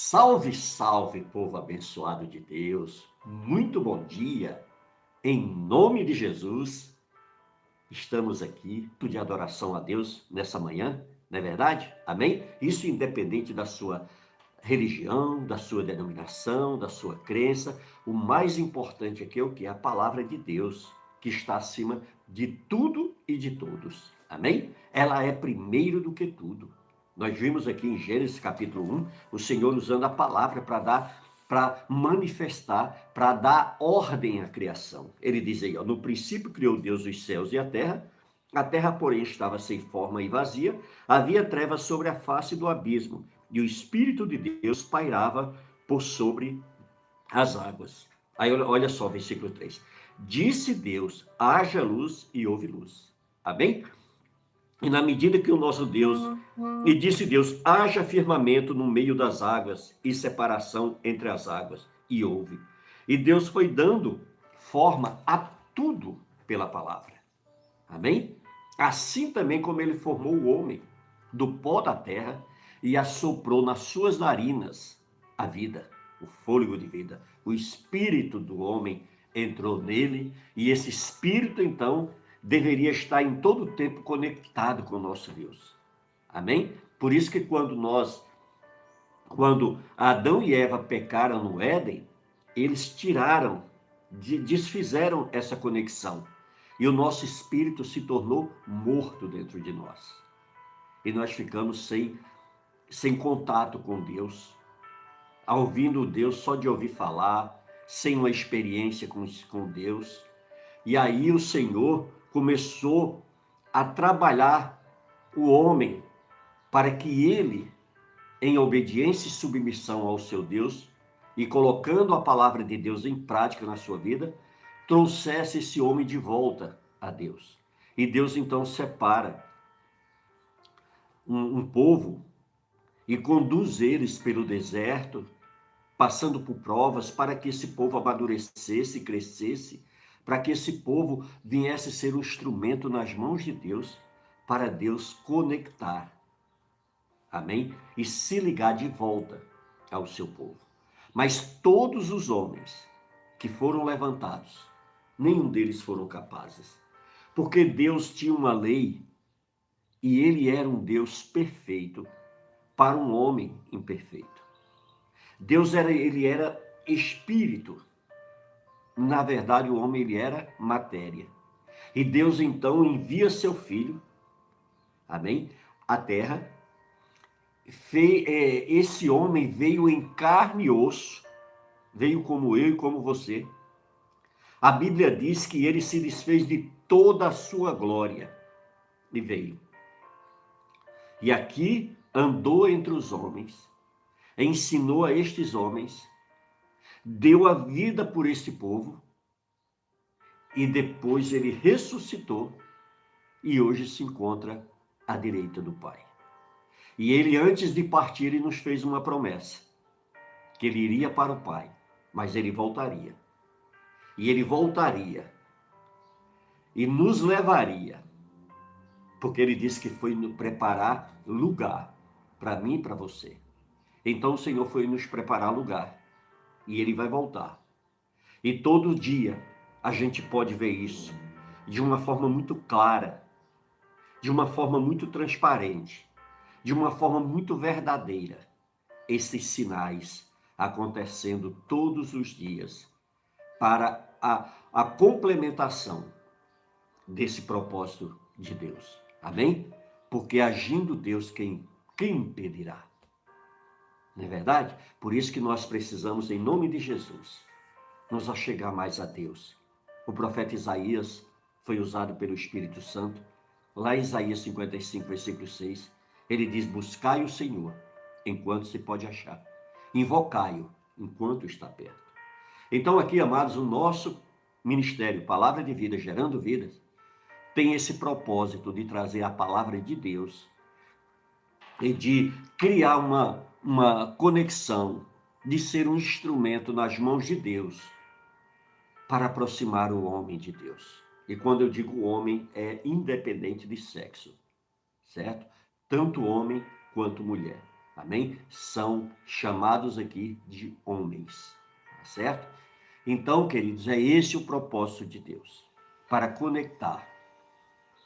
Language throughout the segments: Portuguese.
Salve, salve, povo abençoado de Deus. Muito bom dia. Em nome de Jesus, estamos aqui de adoração a Deus nessa manhã, não é verdade? Amém? Isso independente da sua religião, da sua denominação, da sua crença. O mais importante aqui é o que? A palavra de Deus, que está acima de tudo e de todos. Amém? Ela é primeiro do que tudo. Nós vimos aqui em Gênesis capítulo 1, o Senhor usando a palavra para manifestar, para dar ordem à criação. Ele diz aí, ó, no princípio criou Deus os céus e a terra, porém, estava sem forma e vazia, havia trevas sobre a face do abismo, e o Espírito de Deus pairava por sobre as águas. Aí olha só, versículo 3. Disse Deus, haja luz e houve luz. Amém? E na medida que o nosso Deus, e disse Deus, haja firmamento no meio das águas e separação entre as águas. E houve. E Deus foi dando forma a tudo pela palavra. Amém? Assim também como ele formou o homem do pó da terra e assoprou nas suas narinas a vida, o fôlego de vida. O espírito do homem entrou nele e esse espírito, então, deveria estar em todo o tempo conectado com o nosso Deus. Amém? Por isso que quando Adão e Eva pecaram no Éden, eles desfizeram essa conexão. E o nosso espírito se tornou morto dentro de nós. E nós ficamos sem contato com Deus, ouvindo Deus só de ouvir falar, sem uma experiência com Deus. E aí o Senhor começou a trabalhar o homem para que ele, em obediência e submissão ao seu Deus, e colocando a palavra de Deus em prática na sua vida, trouxesse esse homem de volta a Deus. E Deus então separa um povo e conduz eles pelo deserto, passando por provas para que esse povo amadurecesse, crescesse, para que esse povo viesse ser um instrumento nas mãos de Deus, para Deus conectar, amém? E se ligar de volta ao seu povo. Mas todos os homens que foram levantados, nenhum deles foram capazes, porque Deus tinha uma lei e ele era um Deus perfeito para um homem imperfeito. Ele era espírito. Na verdade, o homem ele era matéria. E Deus então envia seu filho, amém? À terra. Esse homem veio em carne e osso, veio como eu e como você. A Bíblia diz que ele se desfez de toda a sua glória e veio. E aqui andou entre os homens, ensinou a estes homens, deu a vida por este povo, e depois ele ressuscitou e hoje se encontra à direita do Pai. E ele, antes de partir, ele nos fez uma promessa, que ele iria para o Pai, mas ele voltaria. E ele voltaria e nos levaria, porque ele disse que foi preparar lugar para mim e para você. Então o Senhor foi nos preparar lugar e ele vai voltar. E todo dia a gente pode ver isso de uma forma muito clara, de uma forma muito transparente, de uma forma muito verdadeira. Esses sinais acontecendo todos os dias para a complementação desse propósito de Deus. Amém? Porque agindo Deus, quem impedirá? Não é verdade? Por isso que nós precisamos, em nome de Jesus, nos achegar mais a Deus. O profeta Isaías foi usado pelo Espírito Santo. Lá em Isaías 55, versículo 6, ele diz, buscai o Senhor enquanto se pode achar. Invocai-o enquanto está perto. Então aqui, amados, o nosso ministério, Palavra de Vida, Gerando Vidas, tem esse propósito de trazer a palavra de Deus e de criar uma conexão, de ser um instrumento nas mãos de Deus para aproximar o homem de Deus. E quando eu digo homem, é independente de sexo, certo? Tanto homem quanto mulher. Amém? São chamados aqui de homens, tá certo? Então, queridos, é esse o propósito de Deus, para conectar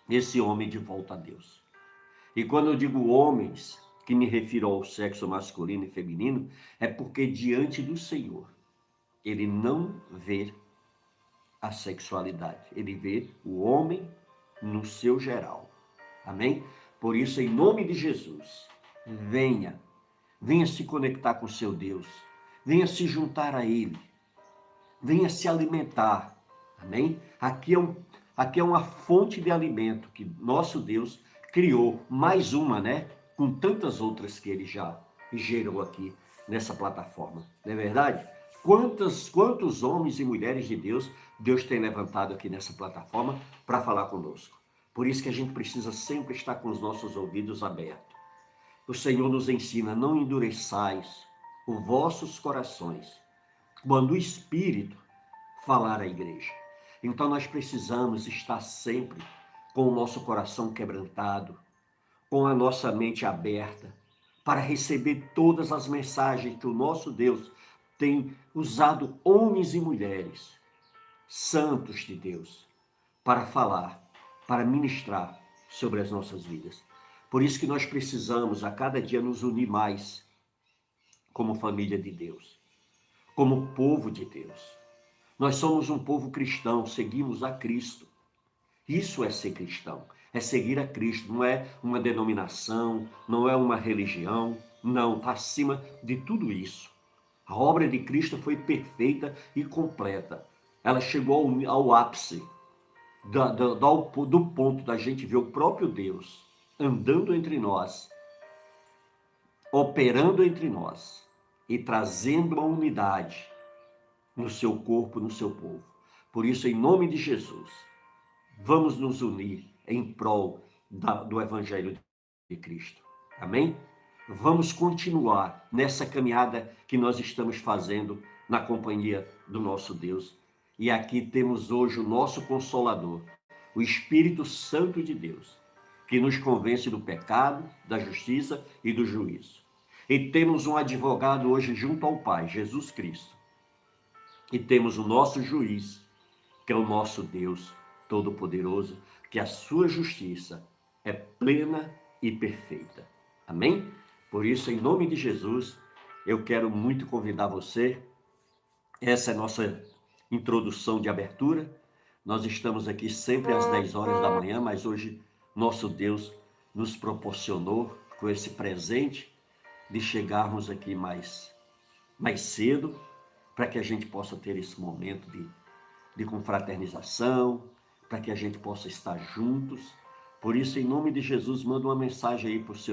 esse homem de volta a Deus. E quando eu digo homens, que me refiro ao sexo masculino e feminino, é porque diante do Senhor, ele não vê a sexualidade, ele vê o homem no seu geral. Amém? Por isso, em nome de Jesus, venha se conectar com o seu Deus, venha se juntar a ele, venha se alimentar. Amém? Aqui é uma fonte de alimento que nosso Deus criou, mais uma, né? Com tantas outras que ele já gerou aqui nessa plataforma. Não é verdade? Quantos homens e mulheres de Deus tem levantado aqui nessa plataforma para falar conosco. Por isso que a gente precisa sempre estar com os nossos ouvidos abertos. O Senhor nos ensina, não endureçais os vossos corações, quando o Espírito falar à igreja. Então nós precisamos estar sempre com o nosso coração quebrantado, com a nossa mente aberta, para receber todas as mensagens que o nosso Deus tem usado homens e mulheres, santos de Deus, para falar, para ministrar sobre as nossas vidas. Por isso que nós precisamos a cada dia nos unir mais como família de Deus, como povo de Deus. Nós somos um povo cristão, seguimos a Cristo. Isso é ser cristão, é seguir a Cristo, não é uma denominação, não é uma religião, não, está acima de tudo isso. A obra de Cristo foi perfeita e completa. Ela chegou ao ápice do ponto da gente ver o próprio Deus andando entre nós, operando entre nós e trazendo a unidade no seu corpo, no seu povo. Por isso, em nome de Jesus, vamos nos unir em prol do Evangelho de Cristo. Amém? Vamos continuar nessa caminhada que nós estamos fazendo na companhia do nosso Deus. E aqui temos hoje o nosso Consolador, o Espírito Santo de Deus, que nos convence do pecado, da justiça e do juízo. E temos um advogado hoje junto ao Pai, Jesus Cristo. E temos o nosso juiz, que é o nosso Deus Todo-Poderoso, que a sua justiça é plena e perfeita. Amém? Por isso, em nome de Jesus, eu quero muito convidar você. Essa é a nossa introdução de abertura. Nós estamos aqui sempre às 10 horas da manhã, mas hoje nosso Deus nos proporcionou com esse presente de chegarmos aqui mais cedo, para que a gente possa ter esse momento de confraternização, para que a gente possa estar juntos. Por isso, em nome de Jesus, manda uma mensagem aí para os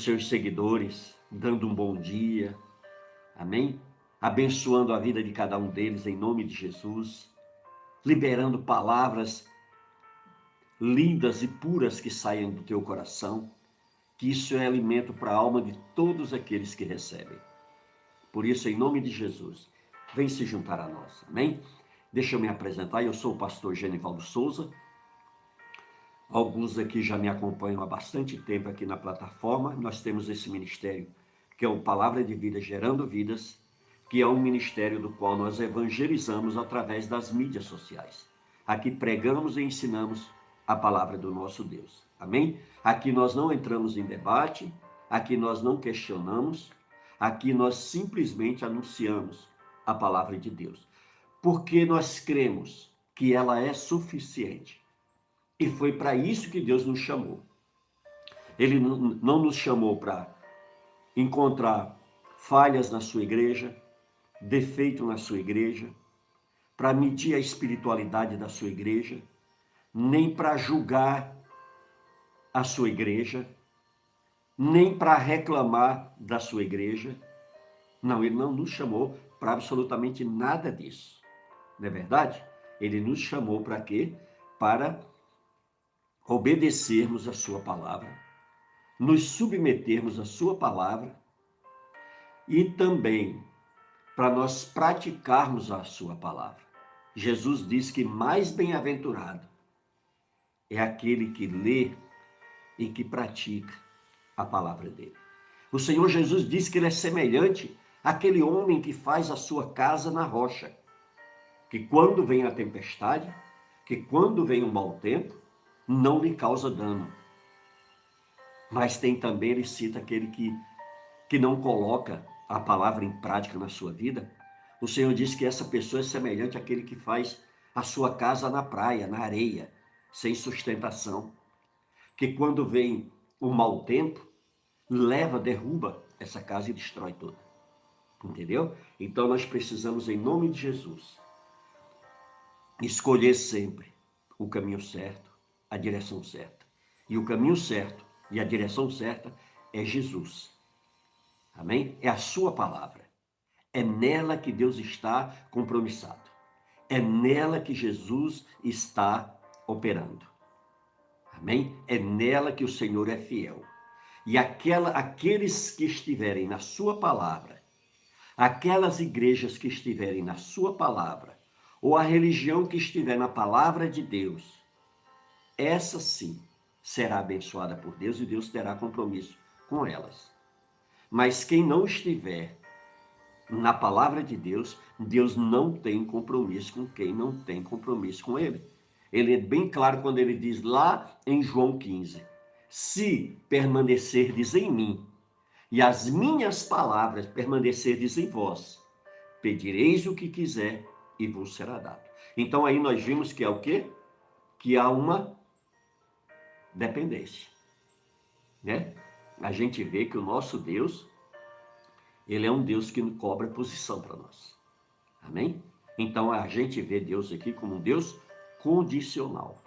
seus seguidores, dando um bom dia, amém? Abençoando a vida de cada um deles, em nome de Jesus, liberando palavras lindas e puras que saiam do teu coração, que isso é alimento para a alma de todos aqueles que recebem. Por isso, em nome de Jesus, vem se juntar a nós, amém? Deixa eu me apresentar, eu sou o pastor Genivaldo Souza. Alguns aqui já me acompanham há bastante tempo aqui na plataforma. Nós temos esse ministério, que é o Palavra de Vida Gerando Vidas, que é um ministério do qual nós evangelizamos através das mídias sociais. Aqui pregamos e ensinamos a palavra do nosso Deus, amém? Aqui nós não entramos em debate, aqui nós não questionamos, aqui nós simplesmente anunciamos a palavra de Deus, porque nós cremos que ela é suficiente. E foi para isso que Deus nos chamou. Ele não nos chamou para encontrar falhas na sua igreja, defeito na sua igreja, para medir a espiritualidade da sua igreja, nem para julgar a sua igreja, nem para reclamar da sua igreja. Não, ele não nos chamou para absolutamente nada disso. Não é verdade? Ele nos chamou para quê? Para obedecermos a sua palavra, nos submetermos à sua palavra e também para nós praticarmos a sua palavra. Jesus diz que mais bem-aventurado é aquele que lê e que pratica a palavra dele. O Senhor Jesus disse que ele é semelhante àquele homem que faz a sua casa na rocha, que quando vem a tempestade, que quando vem o mau tempo, não lhe causa dano. Mas tem também, ele cita aquele que não coloca a palavra em prática na sua vida. O Senhor diz que essa pessoa é semelhante àquele que faz a sua casa na praia, na areia, sem sustentação. Que quando vem o mau tempo, derruba essa casa e destrói toda. Entendeu? Então nós precisamos, em nome de Jesus, escolher sempre o caminho certo, a direção certa. E o caminho certo e a direção certa é Jesus. Amém? É a sua palavra. É nela que Deus está compromissado. É nela que Jesus está operando. Amém? É nela que o Senhor é fiel. E aqueles que estiverem na sua palavra, aquelas igrejas que estiverem na sua palavra, ou a religião que estiver na palavra de Deus, essa sim será abençoada por Deus e Deus terá compromisso com elas. Mas quem não estiver na palavra de Deus, Deus não tem compromisso com quem não tem compromisso com ele. Ele é bem claro quando ele diz lá em João 15, se permanecerdes em mim e as minhas palavras permanecerdes em vós, pedireis o que quiser e vos será dado. Então aí nós vimos que é o quê? Que há uma dependência, né? A gente vê que o nosso Deus, ele é um Deus que cobra posição para nós. Amém? Então a gente vê Deus aqui como um Deus condicional.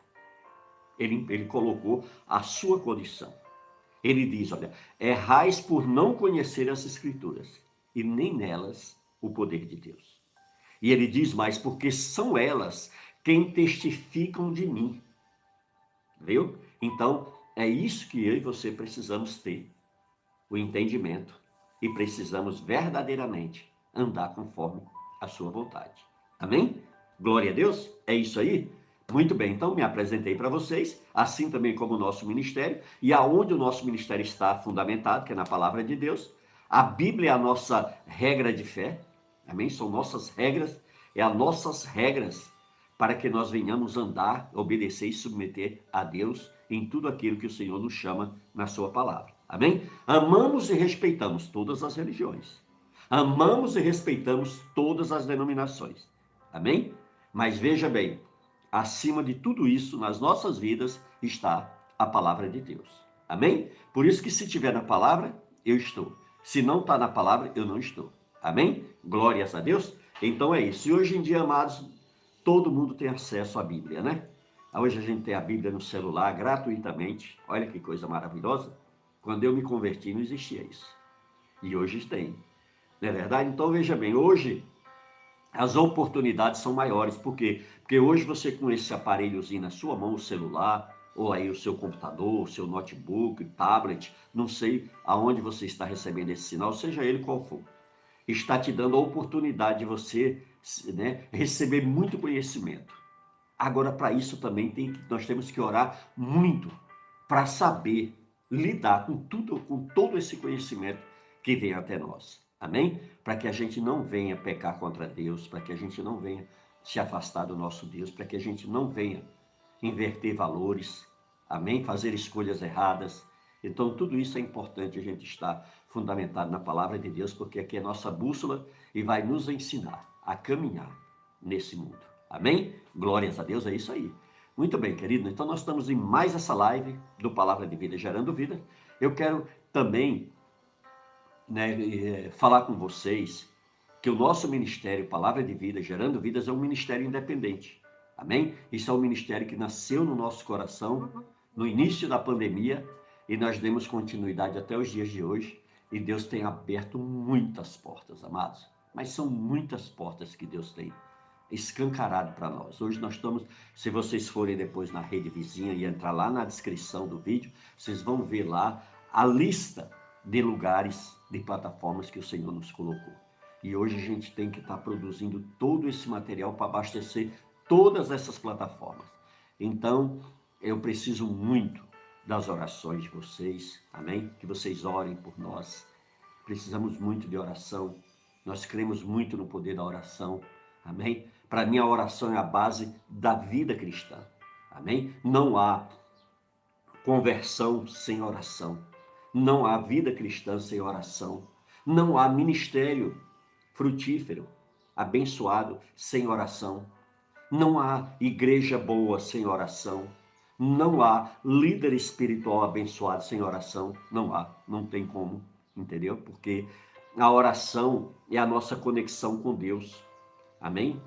Ele colocou a sua condição. Ele diz, olha, errais por não conhecer as Escrituras e nem nelas o poder de Deus. E ele diz mais, porque são elas quem testificam de mim. Viu? Então, é isso que eu e você precisamos ter, o entendimento, e precisamos verdadeiramente andar conforme a sua vontade. Amém? Glória a Deus? É isso aí? Muito bem, então me apresentei para vocês, assim também como o nosso ministério, e aonde o nosso ministério está fundamentado, que é na palavra de Deus. A Bíblia é a nossa regra de fé, amém? São nossas regras, é as nossas regras para que nós venhamos andar, obedecer e submeter a Deus em tudo aquilo que o Senhor nos chama na sua palavra. Amém? Amamos e respeitamos todas as religiões. Amamos e respeitamos todas as denominações. Amém? Mas veja bem, acima de tudo isso, nas nossas vidas, está a palavra de Deus. Amém? Por isso que se tiver na palavra, eu estou. Se não está na palavra, eu não estou. Amém? Glórias a Deus. Então é isso. E hoje em dia, amados, todo mundo tem acesso à Bíblia, né? Hoje a gente tem a Bíblia no celular gratuitamente. Olha que coisa maravilhosa. Quando eu me converti, não existia isso. E hoje tem. Não é verdade? Então veja bem, hoje as oportunidades são maiores. Por quê? Porque hoje você com esse aparelhozinho na sua mão, o celular, ou aí o seu computador, o seu notebook, tablet, não sei aonde você está recebendo esse sinal, seja ele qual for, está te dando a oportunidade de você, né, receber muito conhecimento. Agora, para isso também nós temos que orar muito para saber lidar com todo esse conhecimento que vem até nós. Amém? Para que a gente não venha pecar contra Deus, para que a gente não venha se afastar do nosso Deus, para que a gente não venha inverter valores, amém? Fazer escolhas erradas. Então, tudo isso é importante a gente estar fundamentado na palavra de Deus, porque aqui é nossa bússola e vai nos ensinar a caminhar nesse mundo. Amém? Glórias a Deus, é isso aí. Muito bem, querido. Então, nós estamos em mais essa live do Palavra de Vida Gerando Vida. Eu quero também, falar com vocês que o nosso ministério Palavra de Vida Gerando Vidas é um ministério independente. Amém? Isso é um ministério que nasceu no nosso coração no início da pandemia e nós demos continuidade até os dias de hoje e Deus tem aberto muitas portas, amados. Mas são muitas portas que Deus tem escancarado para nós. Hoje nós estamos, se vocês forem depois na rede vizinha e entrar lá na descrição do vídeo, vocês vão ver lá a lista de lugares, de plataformas que o Senhor nos colocou. E hoje a gente tem que estar produzindo todo esse material para abastecer todas essas plataformas. Então, eu preciso muito das orações de vocês, amém? Que vocês orem por nós, Precisamos muito de oração. Nós cremos muito no poder da oração. Amém? Para mim, a oração é a base da vida cristã. Amém? Não há conversão sem oração. Não há vida cristã sem oração. Não há ministério frutífero, abençoado, sem oração. Não há igreja boa sem oração. Não há líder espiritual abençoado sem oração. Não há, não tem como, entendeu? Porque a oração é a nossa conexão com Deus. Amém?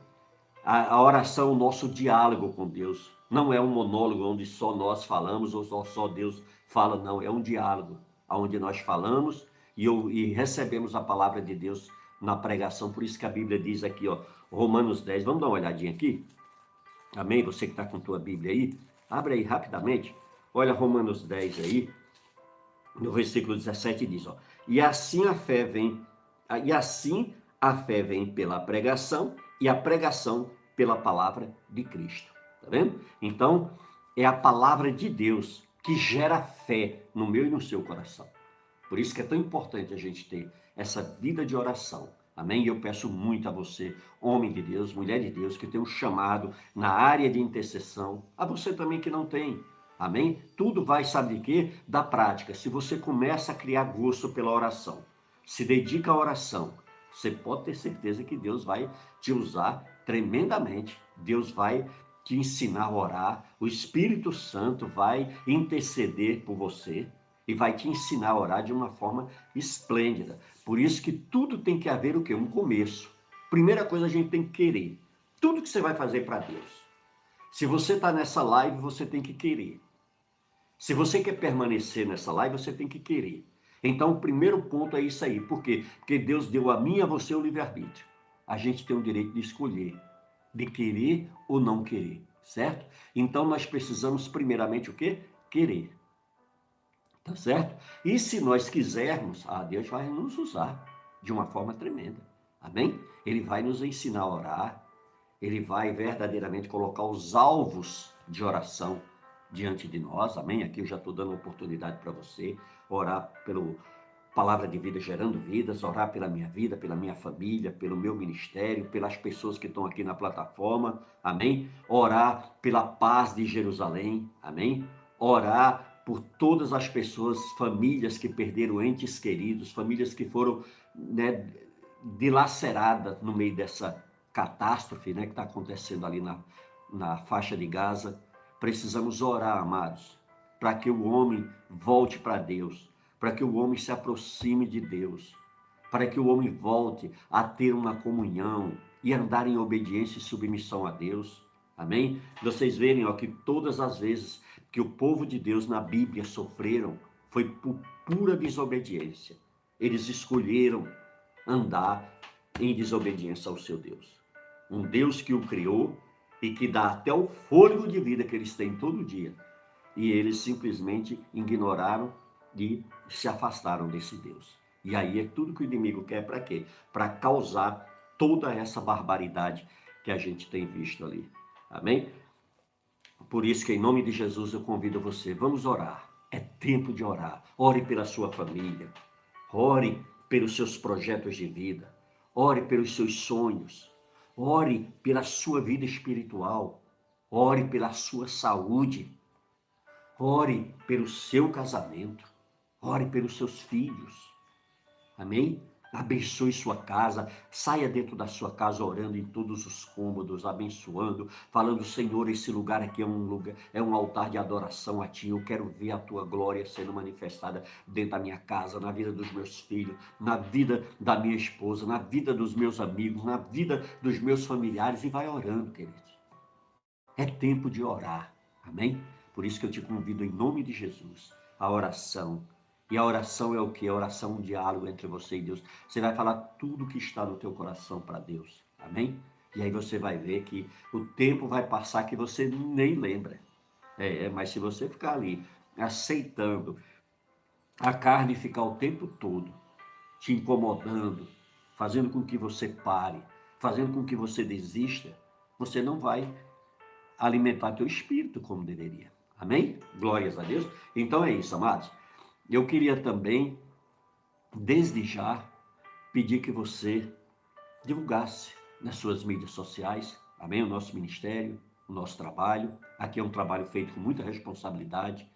A oração é o nosso diálogo com Deus. Não é um monólogo onde só nós falamos ou só Deus fala, não. É um diálogo onde nós falamos e recebemos a palavra de Deus na pregação. Por isso que a Bíblia diz aqui, ó, Romanos 10. Vamos dar uma olhadinha aqui? Amém? Você que está com a tua Bíblia aí, abre aí rapidamente. Olha Romanos 10 aí, no versículo 17 diz, ó, e assim a fé vem pela pregação e a pregação pela palavra de Cristo. Tá vendo? Então, é a palavra de Deus que gera fé no meu e no seu coração. Por isso que é tão importante a gente ter essa vida de oração. Amém? E eu peço muito a você, homem de Deus, mulher de Deus, que tem um chamado na área de intercessão. A você também que não tem. Amém? Tudo vai, sabe de quê? Da prática. Se você começa a criar gosto pela oração, se dedica à oração, você pode ter certeza que Deus vai te usar tremendamente. Deus vai te ensinar a orar. O Espírito Santo vai interceder por você e vai te ensinar a orar de uma forma esplêndida. Por isso que tudo tem que haver o quê? Um começo. Primeira coisa, a gente tem que querer. Tudo que você vai fazer para Deus. Se você está nessa live, você tem que querer. Se você quer permanecer nessa live, você tem que querer. Então, o primeiro ponto é isso aí. Por quê? Porque Deus deu a mim e a você o livre-arbítrio. A gente tem o direito de escolher, de querer ou não querer, certo? Então, nós precisamos primeiramente o quê? Querer. Tá certo? E se nós quisermos, Deus vai nos usar de uma forma tremenda. Amém? Ele vai nos ensinar a orar. Ele vai verdadeiramente colocar os alvos de oração diante de nós. Amém? Aqui eu já estou dando oportunidade para você orar pela palavra de vida gerando vidas, orar pela minha vida, pela minha família, pelo meu ministério, pelas pessoas que estão aqui na plataforma. Amém? Orar pela paz de Jerusalém. Amém? Orar por todas as pessoas, famílias que perderam entes queridos, famílias que foram, né, dilaceradas no meio dessa catástrofe, né, que está acontecendo ali na faixa de Gaza. Precisamos orar, amados, para que o homem volte para Deus, para que o homem se aproxime de Deus, para que o homem volte a ter uma comunhão e andar em obediência e submissão a Deus. Amém? Vocês verem, ó, que todas as vezes que o povo de Deus na Bíblia sofreram, foi por pura desobediência. Eles escolheram andar em desobediência ao seu Deus. Um Deus que o criou e que dá até o fôlego de vida que eles têm todo dia. E eles simplesmente ignoraram e se afastaram desse Deus. E aí é tudo que o inimigo quer para quê? Para causar toda essa barbaridade que a gente tem visto ali. Amém? Por isso que em nome de Jesus eu convido você, vamos orar. É tempo de orar. Ore pela sua família. Ore pelos seus projetos de vida. Ore pelos seus sonhos. Ore pela sua vida espiritual. Ore pela sua saúde. Ore pelo seu casamento. Ore pelos seus filhos. Amém? Abençoe sua casa, saia dentro da sua casa orando em todos os cômodos, abençoando, falando, Senhor, esse lugar aqui é um altar de adoração a Ti, eu quero ver a Tua glória sendo manifestada dentro da minha casa, na vida dos meus filhos, na vida da minha esposa, na vida dos meus amigos, na vida dos meus familiares, e vai orando, queridos. É tempo de orar, amém? Por isso que eu te convido em nome de Jesus, a oração. E a oração é o que? A oração é um diálogo entre você e Deus. Você vai falar tudo que está no teu coração para Deus. Amém? E aí você vai ver que o tempo vai passar que você nem lembra. Mas se você ficar ali aceitando a carne ficar o tempo todo te incomodando, fazendo com que você pare, fazendo com que você desista, você não vai alimentar teu espírito como deveria. Amém? Glórias a Deus. Então é isso, amados. Eu queria também desde já, pedir que você divulgasse nas suas mídias sociais, amém? O nosso ministério, o nosso trabalho. Aqui é um trabalho feito com muita responsabilidade,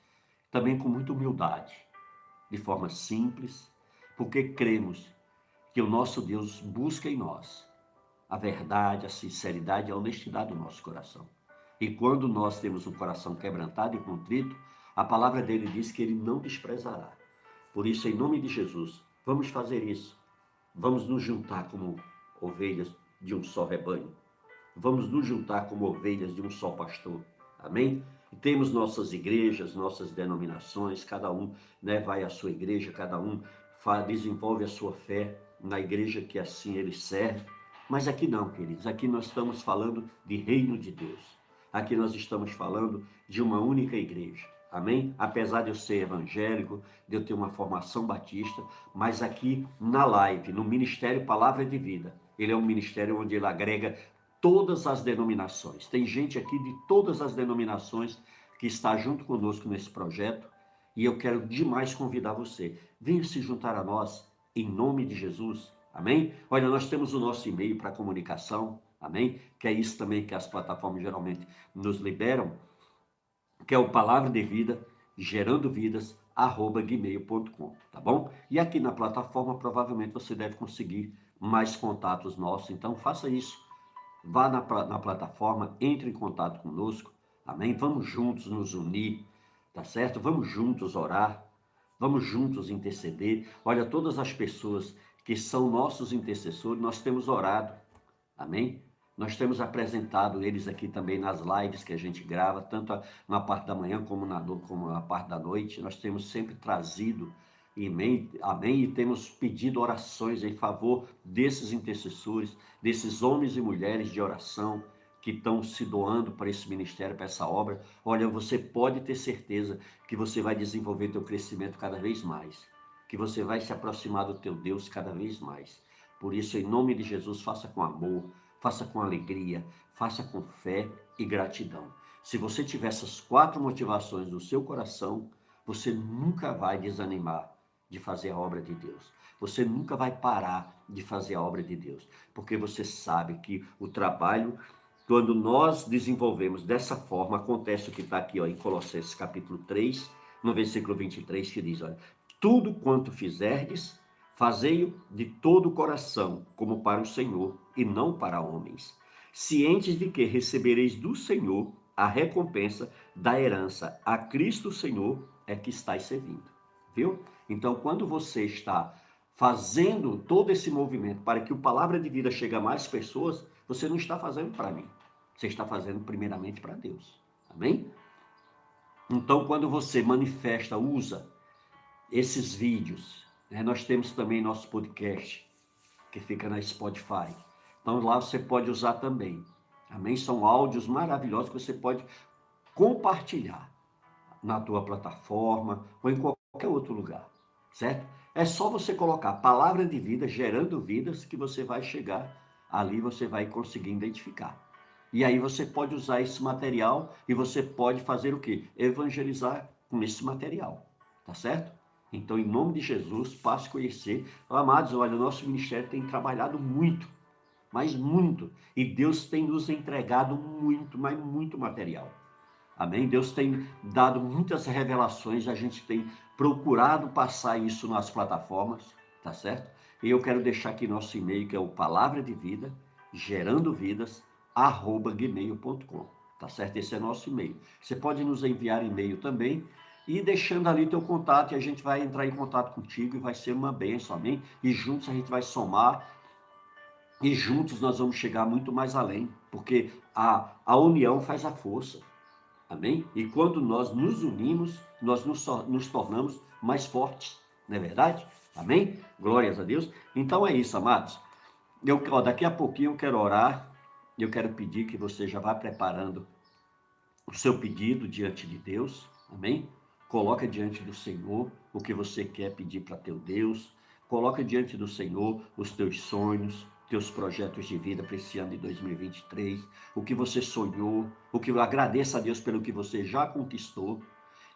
também com muita humildade, de forma simples, porque cremos que o nosso Deus busca em nós a verdade, a sinceridade e a honestidade do nosso coração. E quando nós temos um coração quebrantado e contrito, a palavra dele diz que ele não desprezará. Por isso, em nome de Jesus, vamos fazer isso. Vamos nos juntar como ovelhas de um só rebanho. Vamos nos juntar como ovelhas de um só pastor. Amém? E temos nossas igrejas, nossas denominações, cada um, né, vai à sua igreja, cada um desenvolve a sua fé na igreja que assim ele serve. Mas aqui não, queridos, aqui nós estamos falando de reino de Deus. Aqui nós estamos falando de uma única igreja. Amém? Apesar de eu ser evangélico, de eu ter uma formação batista, mas aqui na live, no Ministério Palavra de Vida, ele é um ministério onde ele agrega todas as denominações. Tem gente aqui de todas as denominações que está junto conosco nesse projeto e eu quero demais convidar você. Venha se juntar a nós em nome de Jesus. Amém? Olha, nós temos o nosso e-mail para comunicação. Amém? Que é isso também que as plataformas geralmente nos liberam, que é o palavra de vida, gerando vidas, @gmail.com, tá bom? E aqui na plataforma provavelmente você deve conseguir mais contatos nossos, então faça isso. Vá na plataforma, entre em contato conosco, amém? Vamos juntos nos unir, tá certo? Vamos juntos orar, vamos juntos interceder. Olha, todas as pessoas que são nossos intercessores, nós temos orado, amém? Nós temos apresentado eles aqui também nas lives que a gente grava, tanto na parte da manhã como na parte da noite. Nós temos sempre trazido, amém? E temos pedido orações em favor desses intercessores, desses homens e mulheres de oração que estão se doando para esse ministério, para essa obra. Olha, você pode ter certeza que você vai desenvolver teu crescimento cada vez mais, que você vai se aproximar do teu Deus cada vez mais. Por isso, em nome de Jesus, faça com amor, faça com alegria, faça com fé e gratidão. Se você tiver essas 4 motivações no seu coração, você nunca vai desanimar de fazer a obra de Deus. Você nunca vai parar de fazer a obra de Deus, porque você sabe que o trabalho, quando nós desenvolvemos dessa forma, acontece o que está aqui em Colossenses capítulo 3, no versículo 23, que diz, olha, tudo quanto fizerdes, fazei-o de todo o coração, como para o Senhor, e não para homens, cientes de que recebereis do Senhor a recompensa da herança. A Cristo Senhor é que estáis servindo. Viu? Então, quando você está fazendo todo esse movimento para que a palavra de vida chegue a mais pessoas, você não está fazendo para mim. Você está fazendo primeiramente para Deus. Amém? Então, quando você manifesta, usa esses vídeos, nós temos também nosso podcast, que fica na Spotify. Então lá você pode usar também. Amém? São áudios maravilhosos que você pode compartilhar na tua plataforma ou em qualquer outro lugar, certo? É só você colocar palavra de vida, gerando vidas, que você vai chegar ali, você vai conseguir identificar. E aí você pode usar esse material e você pode fazer o quê? Evangelizar com esse material, tá certo? Então, em nome de Jesus, passe a conhecer. Amados, olha, o nosso ministério tem trabalhado muito, mas muito. E Deus tem nos entregado muito, mas muito material. Amém? Deus tem dado muitas revelações, a gente tem procurado passar isso nas plataformas, tá certo? E eu quero deixar aqui nosso e-mail, que é o palavra de vida, gerando vidas, @gmail.com, tá certo? Esse é nosso e-mail. Você pode nos enviar e-mail também, e deixando ali teu contato, e a gente vai entrar em contato contigo, e vai ser uma bênção, amém? E juntos a gente vai somar, e juntos nós vamos chegar muito mais além, porque a união faz a força. Amém? E quando nós nos unimos, nós nos tornamos mais fortes, não é verdade? Amém? Glórias a Deus. Então é isso, amados. Daqui a pouquinho eu quero orar, eu quero pedir que você já vá preparando o seu pedido diante de Deus, amém? Coloca diante do Senhor o que você quer pedir para teu Deus, coloca diante do Senhor os teus sonhos, teus projetos de vida para esse ano de 2023, o que você sonhou, agradeça a Deus pelo que você já conquistou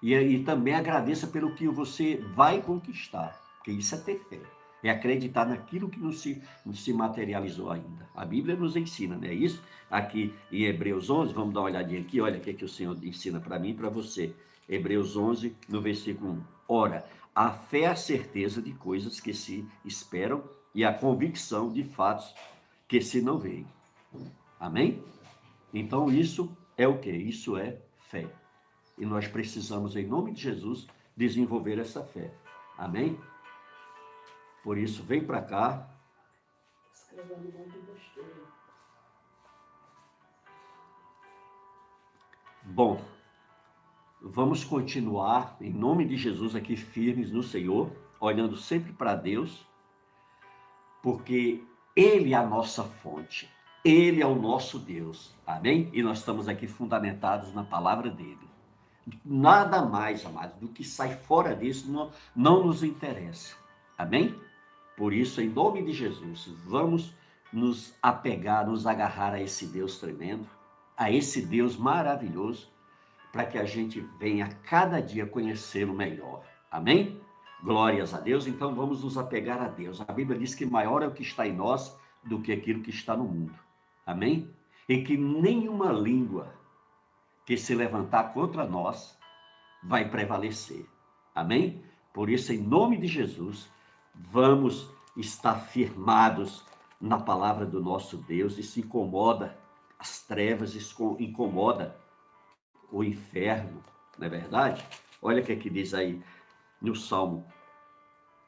e também agradeça pelo que você vai conquistar, Porque isso é ter fé. É acreditar naquilo que não se materializou ainda. A Bíblia nos ensina, não é isso? Aqui em Hebreus 11, vamos dar uma olhadinha aqui, olha o que o Senhor ensina para mim e para você. Hebreus 11, no versículo 1. Ora, a fé é a certeza de coisas que se esperam e a convicção de fatos que se não veem. Amém? Então isso é o quê? Isso é fé. E nós precisamos, em nome de Jesus, desenvolver essa fé. Amém? Por isso, vem para cá. Bom, vamos continuar, em nome de Jesus, aqui firmes no Senhor, olhando sempre para Deus, porque Ele é a nossa fonte, Ele é o nosso Deus, amém? E nós estamos aqui fundamentados na palavra dEle. Nada mais, amados, do que sai fora disso não nos interessa, amém? Por isso, em nome de Jesus, vamos nos apegar, nos agarrar a esse Deus tremendo, a esse Deus maravilhoso, para que a gente venha cada dia conhecê-lo melhor. Amém? Glórias a Deus. Então vamos nos apegar a Deus. A Bíblia diz que maior é o que está em nós do que aquilo que está no mundo. Amém? E que nenhuma língua que se levantar contra nós vai prevalecer. Amém? Por isso, em nome de Jesus, vamos estar firmados na palavra do nosso Deus. E se incomoda as trevas, incomoda o inferno, não é verdade? Olha o que diz aí no Salmo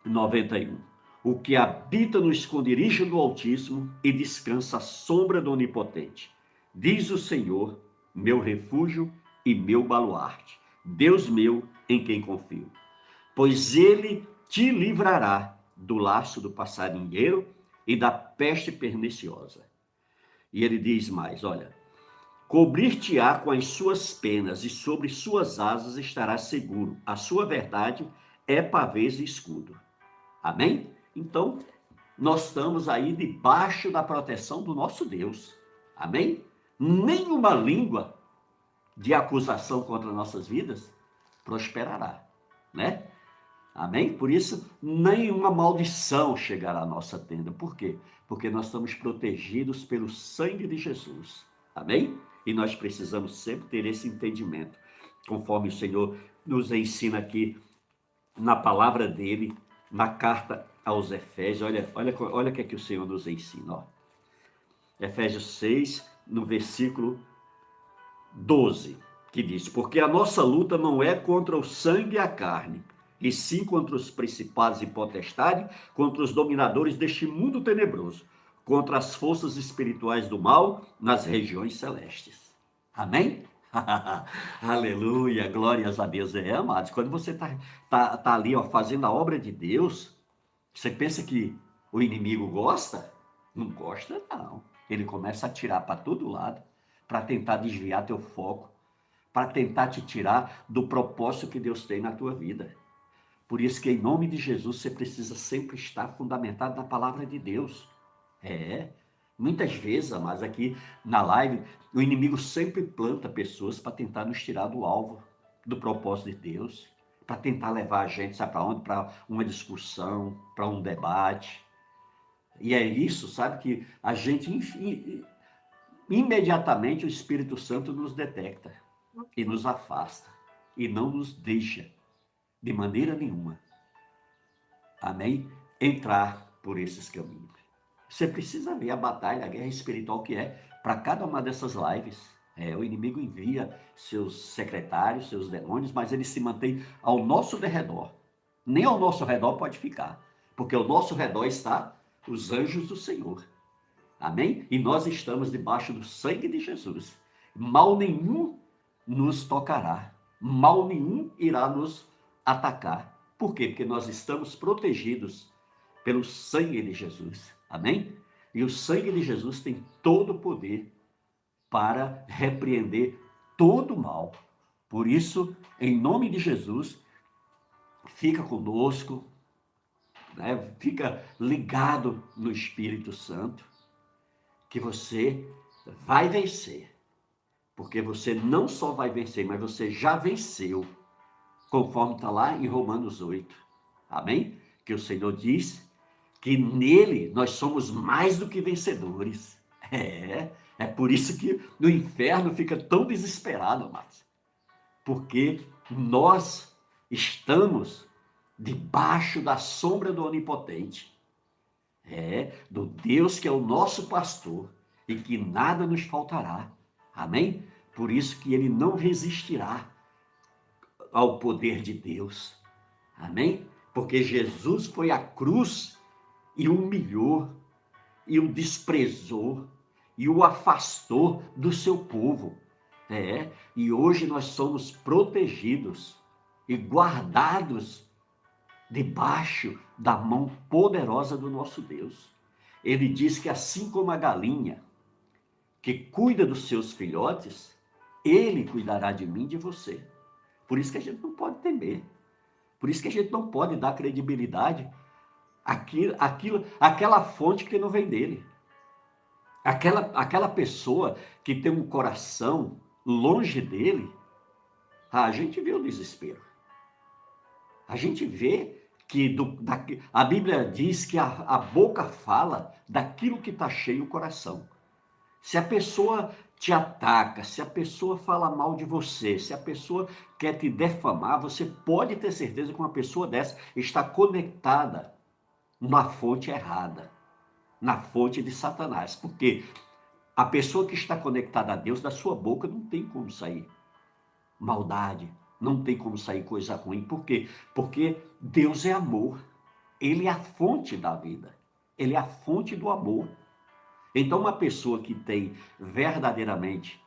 91. O que habita no esconderijo do Altíssimo e descansa à sombra do Onipotente. Diz o Senhor, meu refúgio e meu baluarte, Deus meu em quem confio. Pois ele te livrará do laço do passarinheiro e da peste perniciosa. E ele diz mais, olha, cobrir-te-á com as suas penas e sobre suas asas estarás seguro. A sua verdade é pavês e escudo. Amém? Então, nós estamos aí debaixo da proteção do nosso Deus. Amém? Nenhuma língua de acusação contra nossas vidas prosperará, né? Amém? Por isso, nenhuma maldição chegará à nossa tenda. Por quê? Porque nós estamos protegidos pelo sangue de Jesus. Amém? E nós precisamos sempre ter esse entendimento, conforme o Senhor nos ensina aqui na palavra dele, na carta aos Efésios. Olha o que é que o Senhor nos ensina. Ó. Efésios 6, no versículo 12, que diz, porque a nossa luta não é contra o sangue e a carne, e sim contra os principados e potestades, contra os dominadores deste mundo tenebroso, contra as forças espirituais do mal nas regiões celestes. Amém? Aleluia, glórias a Deus. Amados, quando você tá ali ó, fazendo a obra de Deus, você pensa que o inimigo gosta? Não gosta, não. Ele começa a atirar para todo lado, para tentar desviar teu foco, para tentar te tirar do propósito que Deus tem na tua vida. Por isso que em nome de Jesus você precisa sempre estar fundamentado na palavra de Deus. Muitas vezes, mas aqui na live, o inimigo sempre planta pessoas para tentar nos tirar do alvo, do propósito de Deus, para tentar levar a gente, sabe para onde? Para uma discussão, para um debate. E é isso, sabe, que a gente, imediatamente o Espírito Santo nos detecta e nos afasta e não nos deixa de maneira nenhuma, amém, entrar por esses caminhos. Você precisa ver a batalha, a guerra espiritual que é para cada uma dessas lives. O inimigo envia seus secretários, seus demônios, mas ele se mantém ao nosso derredor. Nem ao nosso redor pode ficar, porque ao nosso redor está os anjos do Senhor. Amém? E nós estamos debaixo do sangue de Jesus. Mal nenhum nos tocará. Mal nenhum irá nos atacar. Por quê? Porque nós estamos protegidos pelo sangue de Jesus. Amém? E o sangue de Jesus tem todo o poder para repreender todo o mal. Por isso, em nome de Jesus, fica conosco, né? Fica ligado no Espírito Santo, que você vai vencer. Porque você não só vai vencer, mas você já venceu, conforme está lá em Romanos 8. Amém? que o Senhor diz que nele nós somos mais do que vencedores. É por isso que no inferno fica tão desesperado, amados. Porque nós estamos debaixo da sombra do Onipotente. Do Deus que é o nosso pastor e que nada nos faltará. Amém? Por isso que ele não resistirá ao poder de Deus. Amém? Porque Jesus foi à cruz e o humilhou, e o desprezou, e o afastou do seu povo. E hoje nós somos protegidos e guardados debaixo da mão poderosa do nosso Deus. Ele diz que assim como a galinha que cuida dos seus filhotes, ele cuidará de mim e de você. Por isso que a gente não pode temer. Por isso que a gente não pode dar credibilidade àquela fonte que não vem dele. Aquela pessoa que tem um coração longe dele, a gente vê o desespero. A gente vê que a Bíblia diz que a boca fala daquilo que está cheio o coração. Se a pessoa te ataca, se a pessoa fala mal de você, se a pessoa quer te defamar, você pode ter certeza que uma pessoa dessa está conectada na fonte errada, na fonte de Satanás. Porque a pessoa que está conectada a Deus, da sua boca não tem como sair maldade, não tem como sair coisa ruim. Por quê? Porque Deus é amor. Ele é a fonte da vida. Ele é a fonte do amor. Então, uma pessoa que tem verdadeiramente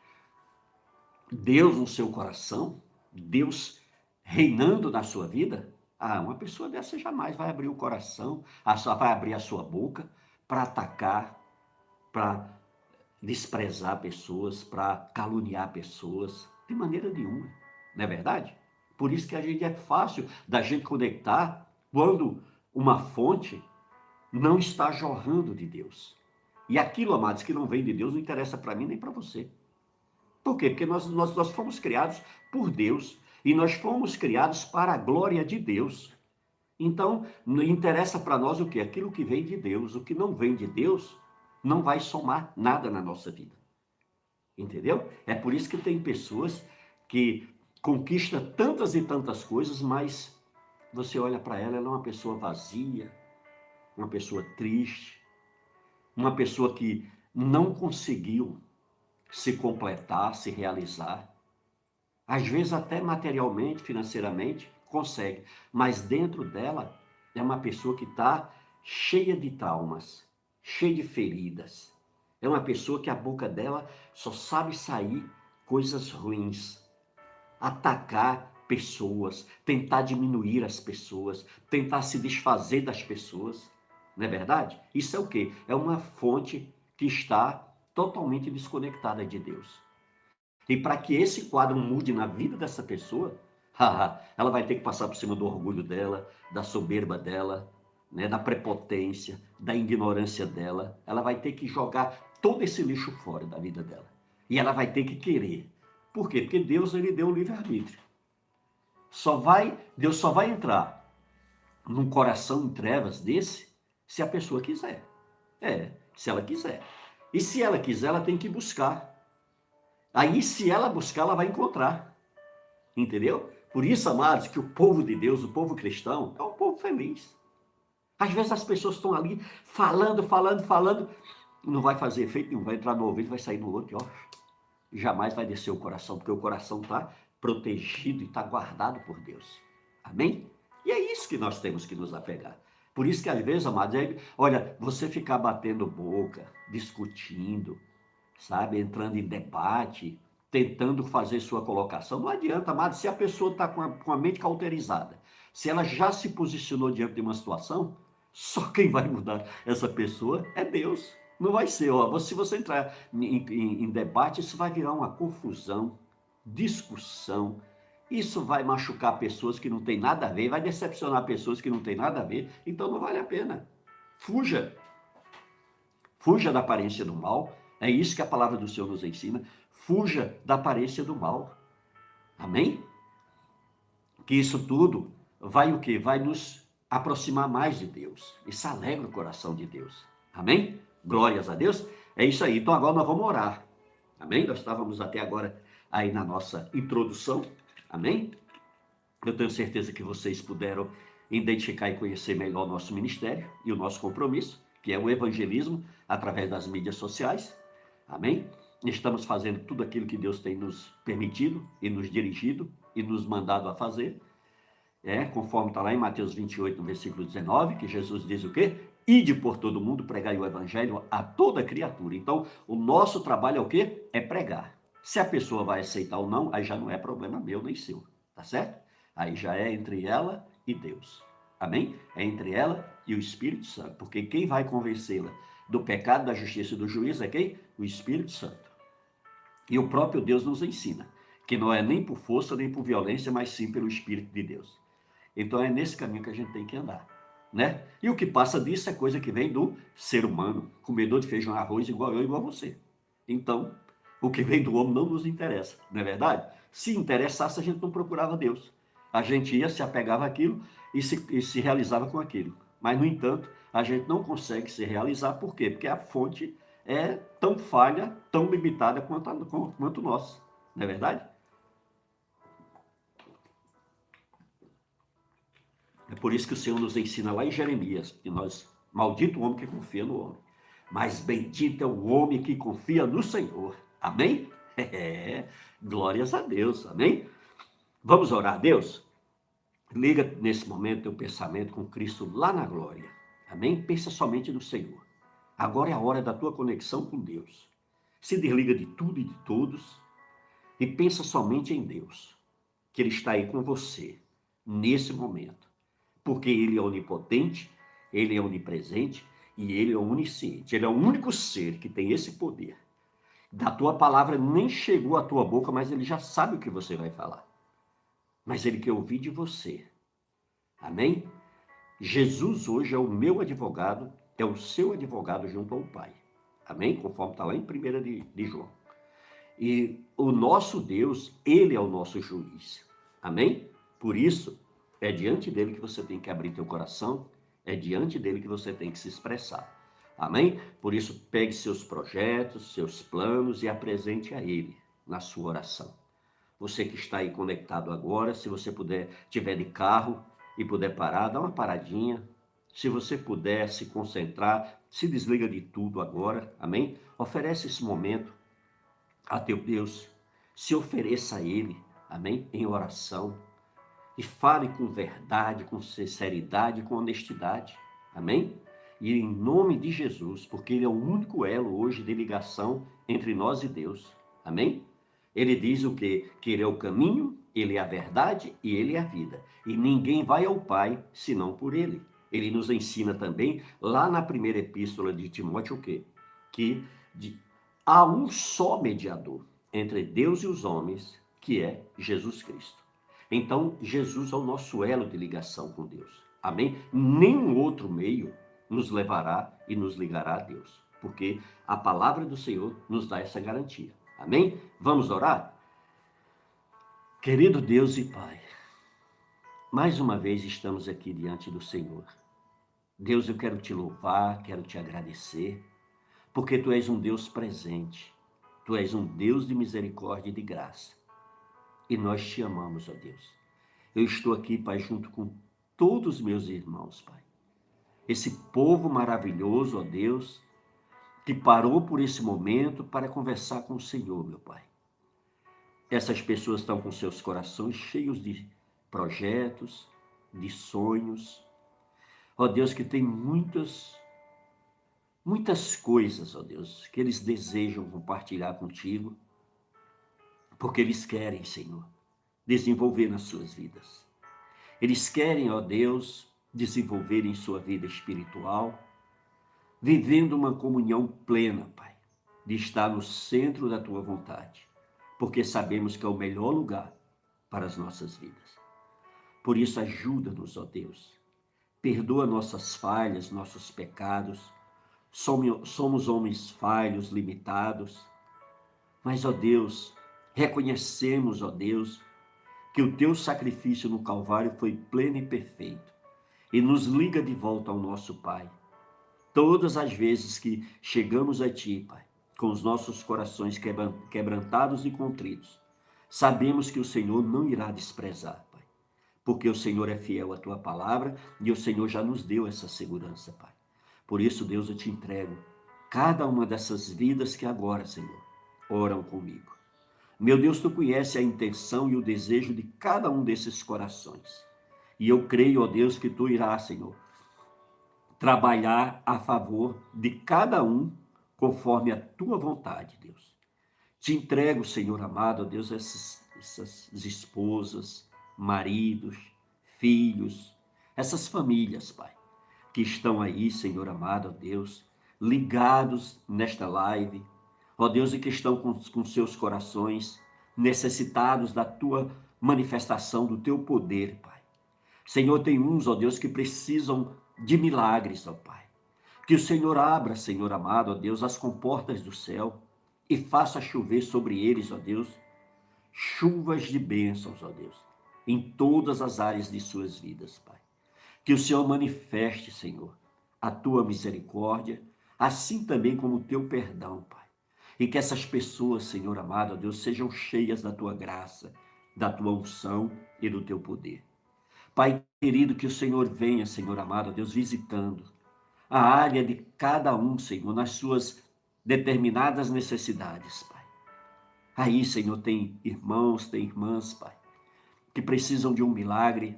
Deus no seu coração, Deus reinando na sua vida, uma pessoa dessa jamais vai abrir o coração, só vai abrir a sua boca para atacar, para desprezar pessoas, para caluniar pessoas, de maneira nenhuma, não é verdade? Por isso que é fácil da gente conectar quando uma fonte não está jorrando de Deus. E aquilo, amados, que não vem de Deus não interessa para mim nem para você. Por quê? Porque nós fomos criados por Deus e nós fomos criados para a glória de Deus. Então, não interessa para nós o quê? Aquilo que vem de Deus. O que não vem de Deus não vai somar nada na nossa vida. Entendeu? É por isso que tem pessoas que conquistam tantas e tantas coisas, mas você olha para ela, ela é uma pessoa vazia, uma pessoa triste, uma pessoa que não conseguiu se completar, se realizar. Às vezes até materialmente, financeiramente, consegue, mas dentro dela é uma pessoa que está cheia de traumas, cheia de feridas. É uma pessoa que a boca dela só sabe sair coisas ruins, atacar pessoas, tentar diminuir as pessoas, tentar se desfazer das pessoas. Não é verdade? Isso é o quê? É uma fonte que está totalmente desconectada de Deus. E para que esse quadro mude na vida dessa pessoa, ela vai ter que passar por cima do orgulho dela, da soberba dela, né, da prepotência, da ignorância dela. Ela vai ter que jogar todo esse lixo fora da vida dela. E ela vai ter que querer. Por quê? Porque Deus, ele deu o livre-arbítrio. Deus só vai entrar num coração em trevas desse se a pessoa quiser. Se ela quiser. E se ela quiser, ela tem que buscar. Aí, se ela buscar, ela vai encontrar. Entendeu? Por isso, amados, que o povo de Deus, o povo cristão, é um povo feliz. Às vezes as pessoas estão ali falando, não vai fazer efeito nenhum, vai entrar no ouvido, vai sair no outro, jamais vai descer o coração, porque o coração está protegido e está guardado por Deus. Amém? E é isso que nós temos que nos apegar. Por isso que às vezes, amados, olha, você ficar batendo boca, discutindo, sabe, entrando em debate, tentando fazer sua colocação, não adianta, amados, se a pessoa está com a mente cauterizada, se ela já se posicionou diante de uma situação, só quem vai mudar essa pessoa é Deus. Não vai ser, se você entrar em debate, isso vai virar uma confusão, discussão. Isso vai machucar pessoas que não tem nada a ver, vai decepcionar pessoas que não tem nada a ver, então não vale a pena. Fuja. Fuja da aparência do mal. É isso que a palavra do Senhor nos ensina. Fuja da aparência do mal. Amém? Que isso tudo vai o quê? Vai nos aproximar mais de Deus. Isso alegra o coração de Deus. Amém? Glórias a Deus. É isso aí. Então agora nós vamos orar. Amém? Nós estávamos até agora aí na nossa introdução. Amém? Eu tenho certeza que vocês puderam identificar e conhecer melhor o nosso ministério e o nosso compromisso, que é o evangelismo através das mídias sociais. Amém? Estamos fazendo tudo aquilo que Deus tem nos permitido e nos dirigido e nos mandado a fazer. Conforme está lá em Mateus 28, no versículo 19, que Jesus diz o quê? Ide por todo mundo, pregai o evangelho a toda criatura. Então, o nosso trabalho é o quê? É pregar. Se a pessoa vai aceitar ou não, aí já não é problema meu nem seu, tá certo? Aí já é entre ela e Deus. Amém? É entre ela e o Espírito Santo. Porque quem vai convencê-la do pecado, da justiça e do juízo é quem? O Espírito Santo. E o próprio Deus nos ensina que não é nem por força, nem por violência, mas sim pelo Espírito de Deus. Então é nesse caminho que a gente tem que andar, né? E o que passa disso é coisa que vem do ser humano, comedor de feijão e arroz igual eu, igual você. Então, o que vem do homem não nos interessa, não é verdade? Se interessasse, a gente não procurava Deus. A gente ia, se apegava àquilo e se realizava com aquilo. Mas, no entanto, a gente não consegue se realizar. Por quê? Porque a fonte é tão falha, tão limitada quanto nós, não é verdade? É por isso que o Senhor nos ensina lá em Jeremias, que maldito o homem que confia no homem, mas bendito é o homem que confia no Senhor. Amém? Glórias a Deus, amém? Vamos orar a Deus? Liga nesse momento teu pensamento com Cristo lá na glória. Amém? Pensa somente no Senhor. Agora é a hora da tua conexão com Deus. Se desliga de tudo e de todos e pensa somente em Deus, que Ele está aí com você, nesse momento. Porque Ele é onipotente, Ele é onipresente e Ele é onisciente. Ele é o único ser que tem esse poder. Da tua palavra nem chegou à tua boca, mas Ele já sabe o que você vai falar. Mas Ele quer ouvir de você. Amém? Jesus hoje é o meu advogado, é o seu advogado junto ao Pai. Amém? Conforme está lá em 1 de João. E o nosso Deus, Ele é o nosso juiz. Amém? Por isso, é diante dele que você tem que abrir teu coração, é diante dele que você tem que se expressar. Amém? Por isso, pegue seus projetos, seus planos e apresente a ele na sua oração. Você que está aí conectado agora, se você puder, tiver de carro e puder parar, dá uma paradinha. Se você puder se concentrar, se desliga de tudo agora, amém? Oferece esse momento a teu Deus, se ofereça a ele, amém? Em oração. E fale com verdade, com sinceridade, com honestidade. Amém? E em nome de Jesus, porque Ele é o único elo hoje de ligação entre nós e Deus. Amém? Ele diz o quê? Que Ele é o caminho, Ele é a verdade e Ele é a vida. E ninguém vai ao Pai senão por Ele. Ele nos ensina também, lá na primeira epístola de Timóteo, o quê? Que há um só mediador entre Deus e os homens, que é Jesus Cristo. Então, Jesus é o nosso elo de ligação com Deus. Amém? Nenhum outro meio nos levará e nos ligará a Deus, porque a palavra do Senhor nos dá essa garantia. Amém? Vamos orar? Querido Deus e Pai, mais uma vez estamos aqui diante do Senhor. Deus, eu quero te louvar, quero te agradecer, porque Tu és um Deus presente, Tu és um Deus de misericórdia e de graça. E nós te amamos, ó Deus. Eu estou aqui, Pai, junto com todos os meus irmãos, Pai. Esse povo maravilhoso, ó Deus, que parou por esse momento para conversar com o Senhor, meu Pai. Essas pessoas estão com seus corações cheios de projetos, de sonhos. Ó Deus, que tem muitas coisas, ó Deus, que eles desejam compartilhar contigo, porque eles querem, Senhor, desenvolver nas suas vidas. Eles querem, ó Deus, desenvolver em sua vida espiritual, vivendo uma comunhão plena, Pai, de estar no centro da Tua vontade, porque sabemos que é o melhor lugar para as nossas vidas. Por isso, ajuda-nos, ó Deus. Perdoa nossas falhas, nossos pecados. Somos homens falhos, limitados, mas, ó Deus, reconhecemos, ó Deus, que o Teu sacrifício no Calvário foi pleno e perfeito. e nos liga de volta ao nosso Pai. Todas as vezes que chegamos a Ti, Pai, com os nossos corações quebrantados e contritos, sabemos que o Senhor não irá desprezar, Pai, porque o Senhor é fiel à Tua palavra e o Senhor já nos deu essa segurança, Pai. Por isso, Deus, eu te entrego cada uma dessas vidas que agora, Senhor, oram comigo. Meu Deus, Tu conhece a intenção e o desejo de cada um desses corações. E eu creio, ó Deus, que Tu irás, Senhor, trabalhar a favor de cada um conforme a Tua vontade, Deus. Te entrego, Senhor amado, ó Deus, essas esposas, maridos, filhos, essas famílias, Pai, que estão aí, Senhor amado, ó Deus, ligados nesta live, ó Deus, e que estão com seus corações necessitados da Tua manifestação, do Teu poder, Pai. Senhor, tem uns, ó Deus, que precisam de milagres, ó Pai. Que o Senhor abra, Senhor amado, ó Deus, as comportas do céu e faça chover sobre eles, ó Deus, chuvas de bênçãos, ó Deus, em todas as áreas de suas vidas, Pai. Que o Senhor manifeste, Senhor, a Tua misericórdia, assim também como o Teu perdão, Pai. E que essas pessoas, Senhor amado, ó Deus, sejam cheias da Tua graça, da Tua unção e do Teu poder. Pai querido, que o Senhor venha, Senhor amado, ó Deus, visitando a área de cada um, Senhor, nas suas determinadas necessidades, Pai. Aí, Senhor, tem irmãos, tem irmãs, Pai, que precisam de um milagre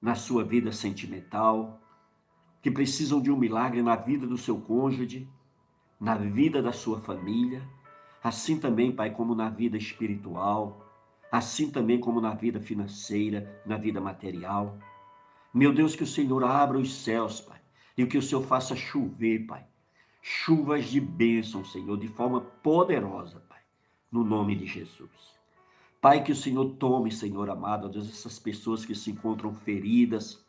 na sua vida sentimental, que precisam de um milagre na vida do seu cônjuge, na vida da sua família, assim também, Pai, como na vida espiritual, assim também como na vida financeira, na vida material. Meu Deus, que o Senhor abra os céus, Pai, e que o Senhor faça chover, Pai, chuvas de bênção, Senhor, de forma poderosa, Pai, no nome de Jesus. Pai, que o Senhor tome, Senhor amado, ó Deus, essas pessoas que se encontram feridas,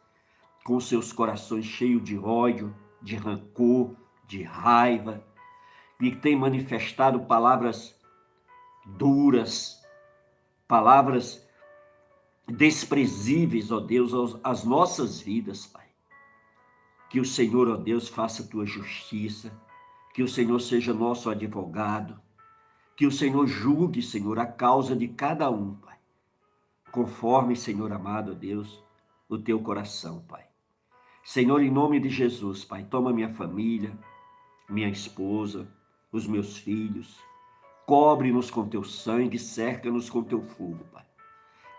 com seus corações cheios de ódio, de rancor, de raiva, e que tem manifestado palavras duras, palavras desprezíveis, ó Deus, às nossas vidas, Pai. Que o Senhor, ó Deus, faça a Tua justiça, que o Senhor seja nosso advogado, que o Senhor julgue, Senhor, a causa de cada um, Pai. Conforme, Senhor amado, ó Deus, o Teu coração, Pai. Senhor, em nome de Jesus, Pai, toma minha família, minha esposa, os meus filhos, cobre-nos com Teu sangue, cerca-nos com Teu fogo, Pai.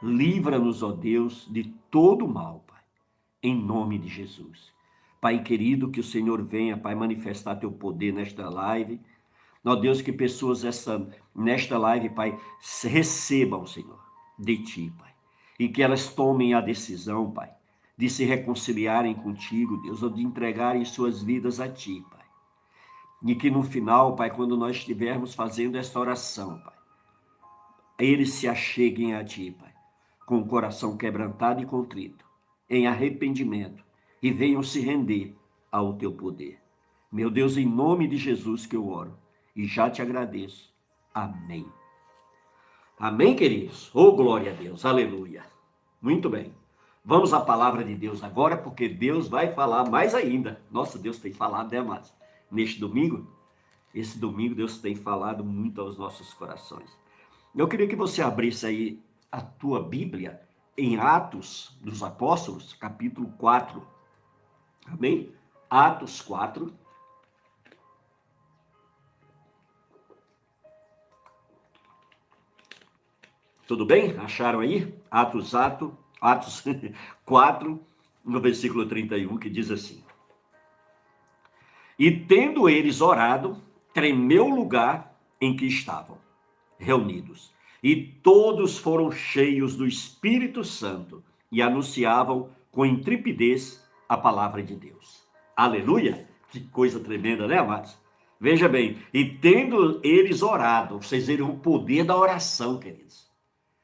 Livra-nos, ó Deus, de todo mal, Pai, em nome de Jesus. Pai querido, que o Senhor venha, Pai, manifestar Teu poder nesta live. Ó Deus, que pessoas nesta live, Pai, recebam, Senhor, de Ti, Pai. E que elas tomem a decisão, Pai, de se reconciliarem contigo, Deus, ou de entregarem suas vidas a Ti, Pai. E que no final, Pai, quando nós estivermos fazendo esta oração, Pai, eles se acheguem a Ti, Pai, com o coração quebrantado e contrito, em arrependimento, e venham se render ao Teu poder. Meu Deus, em nome de Jesus que eu oro, e já te agradeço. Amém. Amém, queridos? Oh, glória a Deus, aleluia. Muito bem. Vamos à palavra de Deus agora, porque Deus vai falar mais ainda. Nossa, Deus tem falado, né, amados? Neste domingo, esse domingo Deus tem falado muito aos nossos corações. Eu queria que você abrisse aí a tua Bíblia em Atos dos Apóstolos, capítulo 4. Amém? Atos 4. Tudo bem? Acharam aí? Atos 4, no versículo 31, que diz assim: E tendo eles orado, tremeu o lugar em que estavam reunidos, e todos foram cheios do Espírito Santo e anunciavam com intrepidez a palavra de Deus. Aleluia! Que coisa tremenda, né, amados? Veja bem, e tendo eles orado, vocês viram o poder da oração, queridos.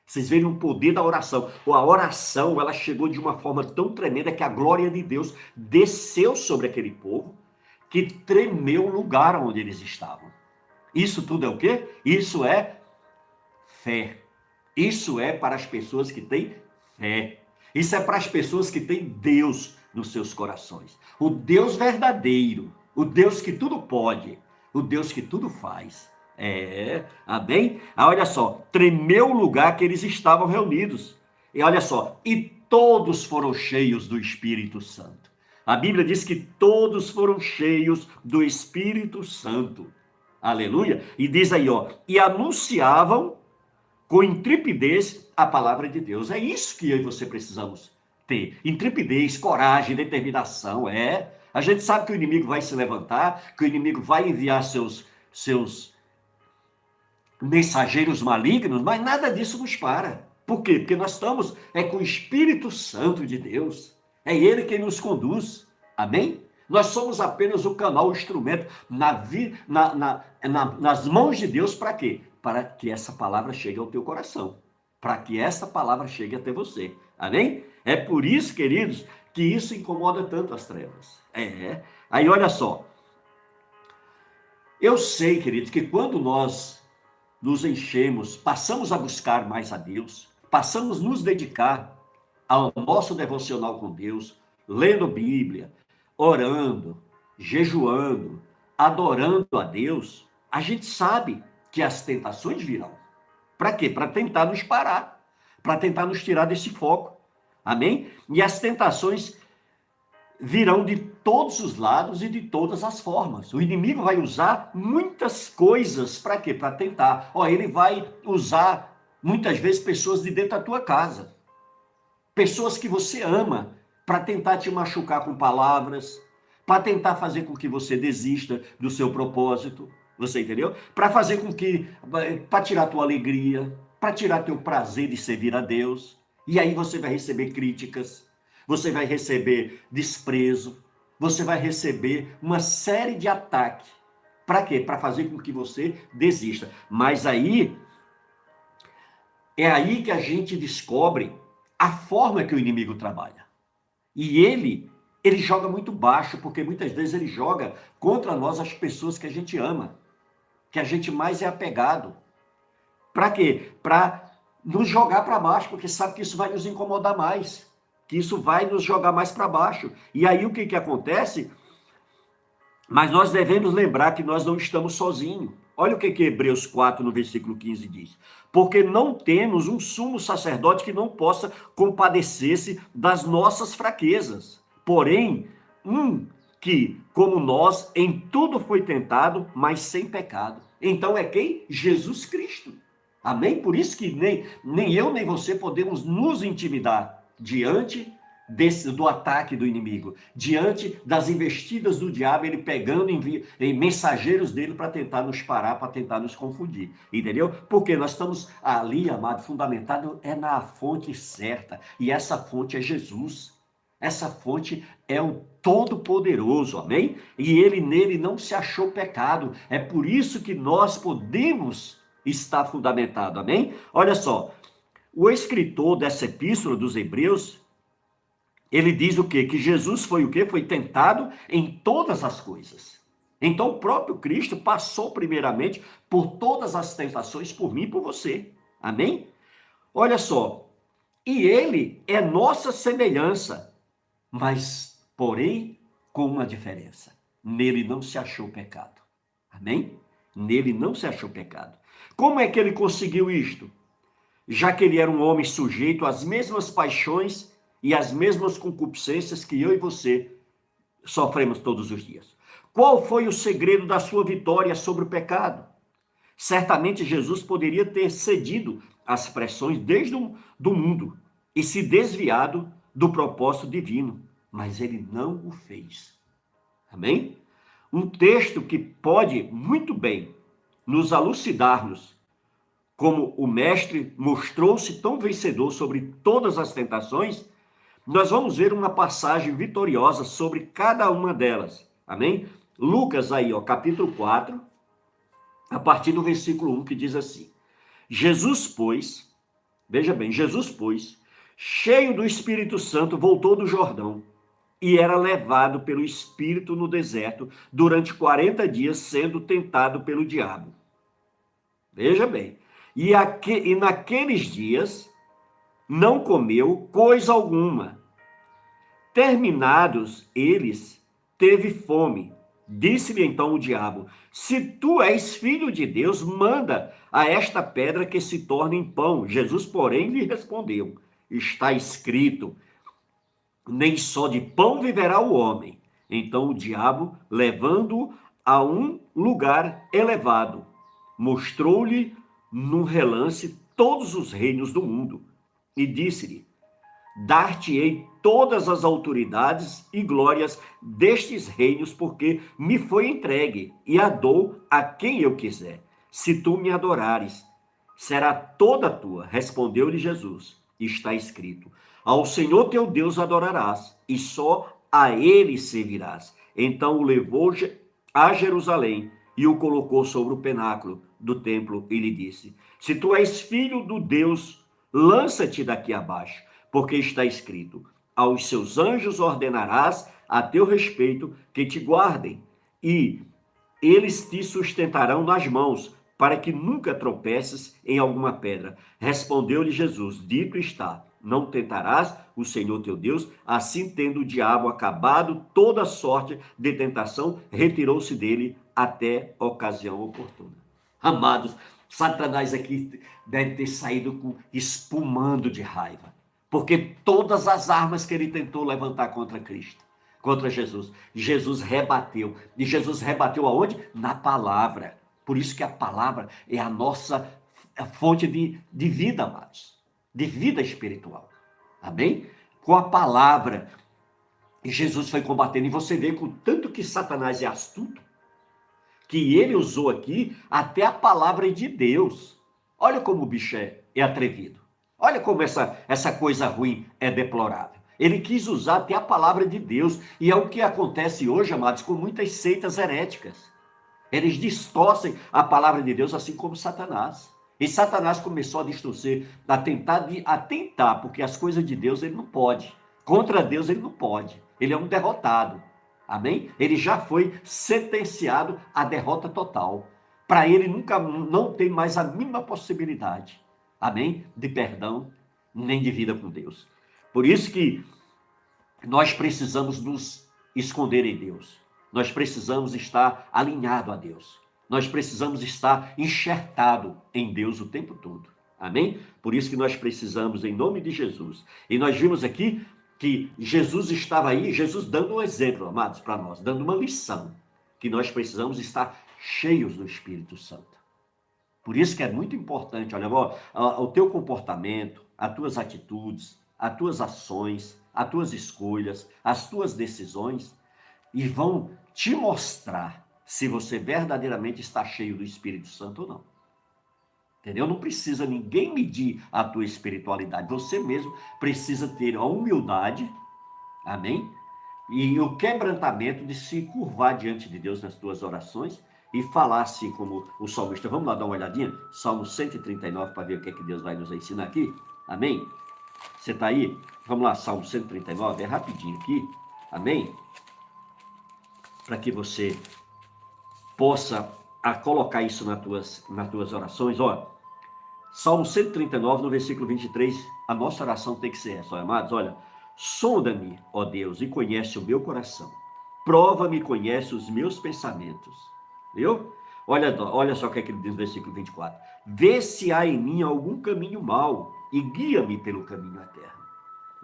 Vocês viram o poder da oração. A oração, ela chegou de uma forma tão tremenda que a glória de Deus desceu sobre aquele povo, que tremeu o lugar onde eles estavam. Isso tudo é o quê? Isso é fé. Isso é para as pessoas que têm fé. Isso é para as pessoas que têm Deus nos seus corações. O Deus verdadeiro, o Deus que tudo pode, o Deus que tudo faz. Amém? Olha só, tremeu o lugar que eles estavam reunidos. E olha só, e todos foram cheios do Espírito Santo. A Bíblia diz que todos foram cheios do Espírito Santo. Aleluia. E diz aí, ó, e anunciavam com intrepidez a palavra de Deus. É isso que eu e você precisamos ter. Intrepidez, coragem, determinação. A gente sabe que o inimigo vai se levantar, que o inimigo vai enviar seus mensageiros malignos, mas nada disso nos para. Por quê? Porque nós estamos com o Espírito Santo de Deus. É Ele quem nos conduz. Amém? Nós somos apenas o canal, o instrumento nas mãos de Deus para quê? Para que essa palavra chegue ao teu coração. Para que essa palavra chegue até você. Amém? É por isso, queridos, que isso incomoda tanto as trevas. Aí olha só. Eu sei, queridos, que quando nós nos enchemos, passamos a buscar mais a Deus, passamos a nos dedicar ao nosso devocional com Deus, lendo Bíblia, orando, jejuando, adorando a Deus, a gente sabe que as tentações virão. Para quê? Para tentar nos parar, para tentar nos tirar desse foco. Amém? E as tentações virão de todos os lados e de todas as formas. O inimigo vai usar muitas coisas para quê? Para tentar. Ele vai usar muitas vezes pessoas de dentro da tua casa. Pessoas que você ama, para tentar te machucar com palavras, para tentar fazer com que você desista do seu propósito. Você entendeu? Para fazer com que, para tirar a tua alegria, para tirar teu prazer de servir a Deus. E aí você vai receber críticas, você vai receber desprezo, você vai receber uma série de ataques. Para quê? Para fazer com que você desista. Mas aí, é aí que a gente descobre a forma que o inimigo trabalha. E ele joga muito baixo, porque muitas vezes ele joga contra nós as pessoas que a gente ama, que a gente mais é apegado. Para quê? Para nos jogar para baixo, porque sabe que isso vai nos incomodar mais, que isso vai nos jogar mais para baixo. E aí o que acontece? Mas nós devemos lembrar que nós não estamos sozinhos. Olha o que Hebreus 4, no versículo 15 diz. Porque não temos um sumo sacerdote que não possa compadecer-se das nossas fraquezas. Porém, que, como nós, em tudo foi tentado, mas sem pecado. Então é quem? Jesus Cristo. Amém? Por isso que nem eu nem você podemos nos intimidar diante do ataque do inimigo, diante das investidas do diabo, ele pegando em mensageiros dele para tentar nos parar, para tentar nos confundir, entendeu? Porque nós estamos ali, amado, fundamentado na fonte certa, e essa fonte é Jesus, essa fonte é o Todo-Poderoso, amém? E ele nele não se achou pecado, é por isso que nós podemos estar fundamentado, amém? Olha só, o escritor dessa epístola dos Hebreus, ele diz o quê? Que Jesus foi o quê? Foi tentado em todas as coisas. Então o próprio Cristo passou primeiramente por todas as tentações por mim e por você. Amém? Olha só. E ele é nossa semelhança, mas, porém, com uma diferença. Nele não se achou pecado. Amém? Nele não se achou pecado. Como é que ele conseguiu isto? Já que ele era um homem sujeito às mesmas paixões e as mesmas concupiscências que eu e você sofremos todos os dias. Qual foi o segredo da sua vitória sobre o pecado? Certamente Jesus poderia ter cedido às pressões desde do mundo e se desviado do propósito divino, mas ele não o fez. Amém? Um texto que pode muito bem nos elucidar-nos como o mestre mostrou-se tão vencedor sobre todas as tentações. Nós vamos ver uma passagem vitoriosa sobre cada uma delas. Amém? Lucas aí, ó, capítulo 4, a partir do versículo 1, que diz assim: Jesus, pois, veja bem, Jesus, pois, cheio do Espírito Santo, voltou do Jordão e era levado pelo Espírito no deserto durante 40 dias, sendo tentado pelo diabo. Veja bem, e naqueles dias não comeu coisa alguma, Terminados eles, teve fome. Disse-lhe então o diabo: se tu és filho de Deus, manda a esta pedra que se torne em pão. Jesus, porém, lhe respondeu: está escrito, nem só de pão viverá o homem. Então o diabo, levando-o a um lugar elevado, mostrou-lhe num relance todos os reinos do mundo e disse-lhe: dar-te-ei todas as autoridades e glórias destes reinos, porque me foi entregue, e a dou a quem eu quiser. Se tu me adorares, será toda tua. Respondeu-lhe Jesus: está escrito, ao Senhor teu Deus adorarás, e só a ele servirás. Então o levou a Jerusalém e o colocou sobre o penáculo do templo e lhe disse: se tu és filho do Deus, lança-te daqui abaixo, porque está escrito, aos seus anjos ordenarás a teu respeito que te guardem, e eles te sustentarão nas mãos, para que nunca tropeces em alguma pedra. Respondeu-lhe Jesus: dito está, não tentarás o Senhor teu Deus. Assim, tendo o diabo acabado toda sorte de tentação, retirou-se dele até ocasião oportuna. Amados, Satanás aqui deve ter saído espumando de raiva, porque todas as armas que ele tentou levantar contra Cristo, contra Jesus, Jesus rebateu. E Jesus rebateu aonde? Na palavra. Por isso que a palavra é a nossa fonte de vida, amados. De vida espiritual. Amém? Com a palavra, Jesus foi combatendo. E você vê com tanto que Satanás é astuto, que ele usou aqui até a palavra de Deus. Olha como o bicho é atrevido. Olha como essa coisa ruim é deplorável. Ele quis usar até a palavra de Deus. E é o que acontece hoje, amados, com muitas seitas heréticas. Eles distorcem a palavra de Deus, assim como Satanás. E Satanás começou a distorcer, a tentar, porque as coisas de Deus ele não pode. Contra Deus ele não pode. Ele é um derrotado. Amém? Ele já foi sentenciado à derrota total. Para ele não tem mais a mínima possibilidade. Amém? De perdão, nem de vida com Deus. Por isso que nós precisamos nos esconder em Deus. Nós precisamos estar alinhado a Deus. Nós precisamos estar enxertado em Deus o tempo todo. Amém? Por isso que nós precisamos, em nome de Jesus. E nós vimos aqui que Jesus estava aí, Jesus dando um exemplo, amados, para nós, dando uma lição, que nós precisamos estar cheios do Espírito Santo. Por isso que é muito importante, olha, o teu comportamento, as tuas atitudes, as tuas ações, as tuas escolhas, as tuas decisões, e vão te mostrar se você verdadeiramente está cheio do Espírito Santo ou não. Entendeu? Não precisa ninguém medir a tua espiritualidade. Você mesmo precisa ter a humildade, amém? E o quebrantamento de se curvar diante de Deus nas tuas orações e falar assim como o salmista. Vamos lá dar uma olhadinha? Salmo 139 para ver o que é que Deus vai nos ensinar aqui. Amém? Você está aí? Vamos lá, Salmo 139, é rapidinho aqui. Amém? Para que você possa colocar isso nas tuas orações. Ó, Salmo 139, no versículo 23, a nossa oração tem que ser essa, ó, amados. Olha, sonda-me, ó Deus, e conhece o meu coração. Prova-me e conhece os meus pensamentos. Viu? Olha só o que é que ele diz no versículo 24. Vê se há em mim algum caminho mau e guia-me pelo caminho eterno.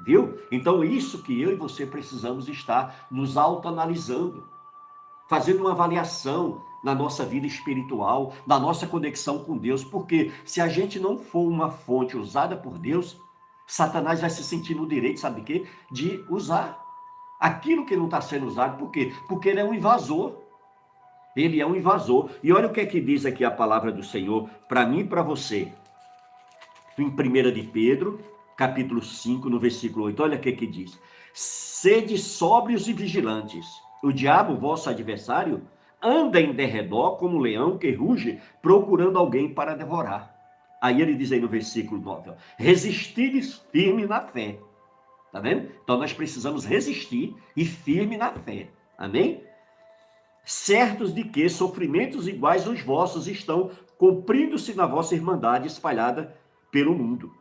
Viu? Então, isso que eu e você precisamos estar nos autoanalisando, fazendo uma avaliação na nossa vida espiritual, na nossa conexão com Deus, porque se a gente não for uma fonte usada por Deus, Satanás vai se sentir no direito, sabe de quê? De usar aquilo que não está sendo usado. Por quê? Porque ele é um invasor. Ele é um invasor. E olha o que é que diz aqui a palavra do Senhor para mim e para você. Em 1 de Pedro, capítulo 5, no versículo 8, olha o que é que diz. Sede sóbrios e vigilantes. O diabo, vosso adversário, anda em derredor como um leão que ruge, procurando alguém para devorar. Aí ele diz aí no versículo 9, ó, resistires firme na fé. Tá vendo? Então nós precisamos resistir e firme na fé. Amém? Certos de que sofrimentos iguais aos vossos estão cumprindo-se na vossa irmandade espalhada pelo mundo.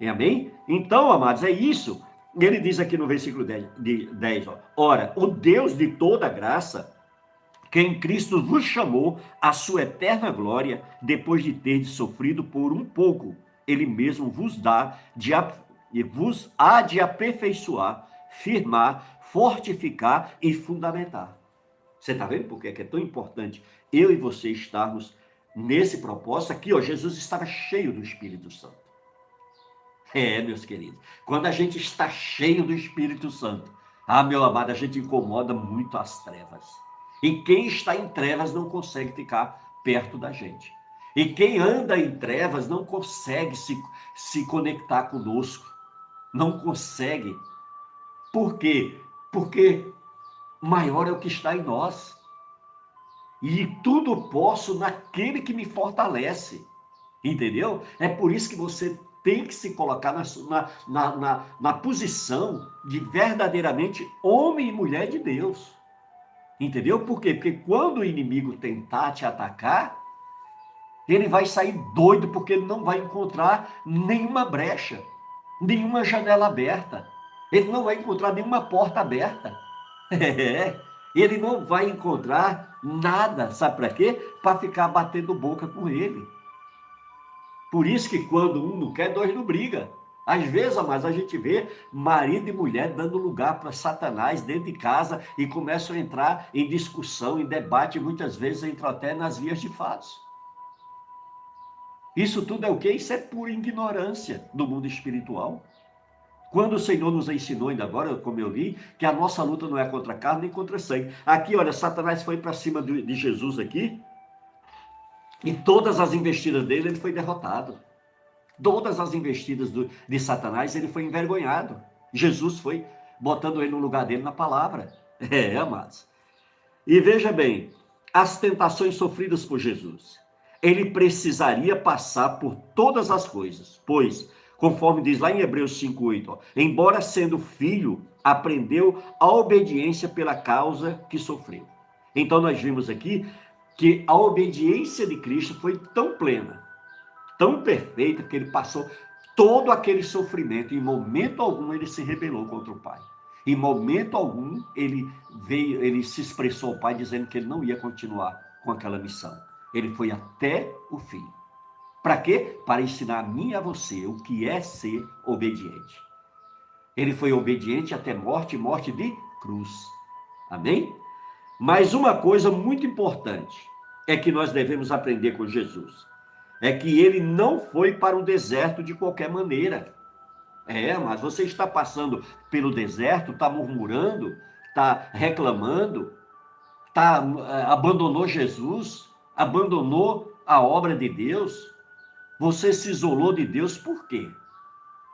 Amém? Então, amados, é isso Ele diz aqui no versículo 10 ó, ora, o Deus de toda graça, que em Cristo vos chamou à sua eterna glória, depois de ter sofrido por um pouco, ele mesmo vos há de aperfeiçoar, firmar, fortificar e fundamentar. Você está vendo por que é tão importante eu e você estarmos nesse propósito? Aqui, ó, Jesus estava cheio do Espírito Santo. Meus queridos, quando a gente está cheio do Espírito Santo, meu amado, a gente incomoda muito as trevas. E quem está em trevas não consegue ficar perto da gente. E quem anda em trevas não consegue se conectar conosco. Não consegue. Por quê? Porque maior é o que está em nós. E tudo posso naquele que me fortalece. Entendeu? É por isso que você tem que se colocar na posição de verdadeiramente homem e mulher de Deus. Entendeu? Por quê? Porque quando o inimigo tentar te atacar, ele vai sair doido porque ele não vai encontrar nenhuma brecha, nenhuma janela aberta. Ele não vai encontrar nenhuma porta aberta. Ele não vai encontrar nada. Sabe para quê? Para ficar batendo boca com ele. Por isso que quando um não quer, dois não briga. Às vezes, mas a gente vê marido e mulher dando lugar para Satanás dentro de casa e começam a entrar em discussão, em debate, e muitas vezes entram até nas vias de fato. Isso tudo é o quê? Isso é pura ignorância do mundo espiritual. Quando o Senhor nos ensinou, ainda agora, como eu li, que a nossa luta não é contra a carne nem contra sangue. Aqui, olha, Satanás foi para cima de Jesus aqui, e todas as investidas dele, ele foi derrotado. Todas as investidas de Satanás, ele foi envergonhado. Jesus foi botando ele no lugar dele na palavra. Amados. E veja bem, as tentações sofridas por Jesus. Ele precisaria passar por todas as coisas, pois, conforme diz lá em Hebreus 5:8, embora sendo filho, aprendeu a obediência pela causa que sofreu. Então nós vimos aqui que a obediência de Cristo foi tão plena, tão perfeita, que ele passou todo aquele sofrimento. Em momento algum ele se rebelou contra o Pai. Em momento algum ele se expressou ao Pai dizendo que ele não ia continuar com aquela missão. Ele foi até o fim. Para quê? Para ensinar a mim e a você o que é ser obediente. Ele foi obediente até morte, morte de cruz. Amém? Mas uma coisa muito importante é que nós devemos aprender com Jesus. É que ele não foi para o deserto de qualquer maneira. Mas você está passando pelo deserto, está murmurando, está reclamando, abandonou Jesus, abandonou a obra de Deus, você se isolou de Deus, por quê?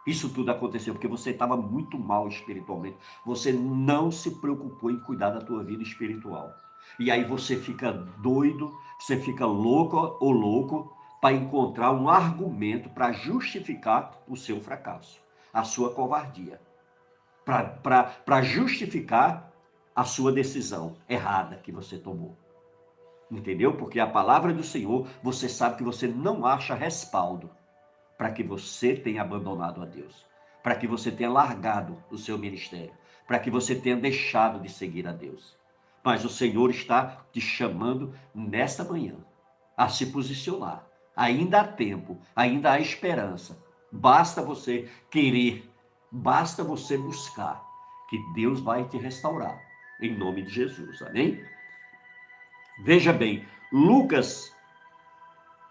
Isso tudo aconteceu porque você estava muito mal espiritualmente. Você não se preocupou em cuidar da tua vida espiritual. E aí você fica doido, você fica louco ou louco para encontrar um argumento para justificar o seu fracasso, a sua covardia, para justificar a sua decisão errada que você tomou. Entendeu? Porque a palavra do Senhor, você sabe que você não acha respaldo para que você tenha abandonado a Deus, para que você tenha largado o seu ministério, para que você tenha deixado de seguir a Deus. Mas o Senhor está te chamando nesta manhã a se posicionar. Ainda há tempo, ainda há esperança. Basta você querer, basta você buscar, que Deus vai te restaurar, em nome de Jesus, amém? Veja bem, Lucas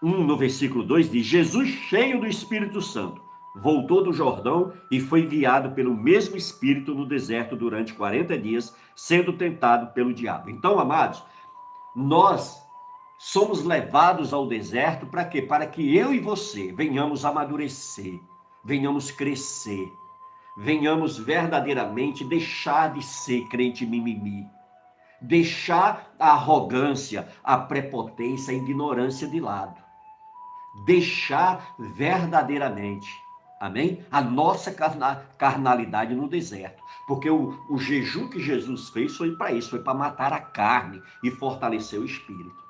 1, no versículo 2, diz: Jesus, cheio do Espírito Santo, voltou do Jordão e foi guiado pelo mesmo Espírito no deserto durante 40 dias, sendo tentado pelo diabo. Então, amados, nós somos levados ao deserto para quê? Para que eu e você venhamos amadurecer, venhamos crescer, venhamos verdadeiramente deixar de ser crente mimimi, deixar a arrogância, a prepotência, a ignorância de lado, deixar verdadeiramente, amém? A nossa carnalidade no deserto, porque o jejum que Jesus fez foi para isso, foi para matar a carne e fortalecer o espírito.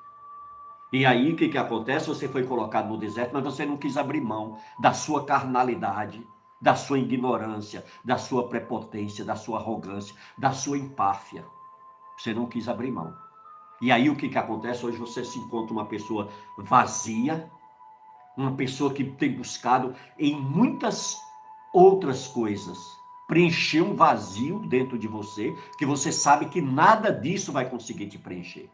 E aí, o que acontece? Você foi colocado no deserto, mas você não quis abrir mão da sua carnalidade, da sua ignorância, da sua prepotência, da sua arrogância, da sua empáfia. Você não quis abrir mão. E aí o que acontece? Hoje você se encontra uma pessoa vazia, uma pessoa que tem buscado em muitas outras coisas preencher um vazio dentro de você, que você sabe que nada disso vai conseguir te preencher,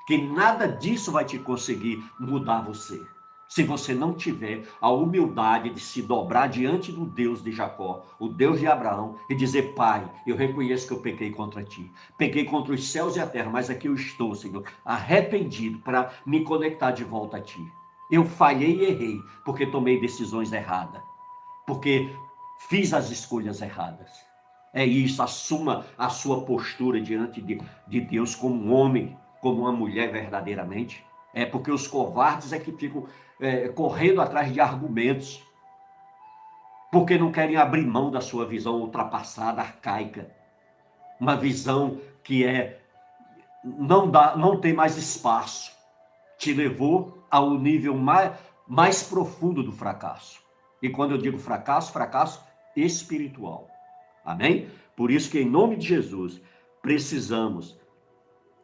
que nada disso vai te conseguir mudar você, se você não tiver a humildade de se dobrar diante do Deus de Jacó, o Deus de Abraão, e dizer: Pai, eu reconheço que eu pequei contra ti, pequei contra os céus e a terra, mas aqui eu estou, Senhor, arrependido para me conectar de volta a ti. Eu falhei e errei, porque tomei decisões erradas, porque fiz as escolhas erradas. É isso, assuma a sua postura diante de Deus como um homem, como uma mulher verdadeiramente. É porque os covardes é que ficam correndo atrás de argumentos, porque não querem abrir mão da sua visão ultrapassada, arcaica, uma visão que não tem mais espaço, te levou ao nível mais profundo do fracasso. E quando eu digo fracasso, fracasso espiritual. Amém? Por isso que em nome de Jesus precisamos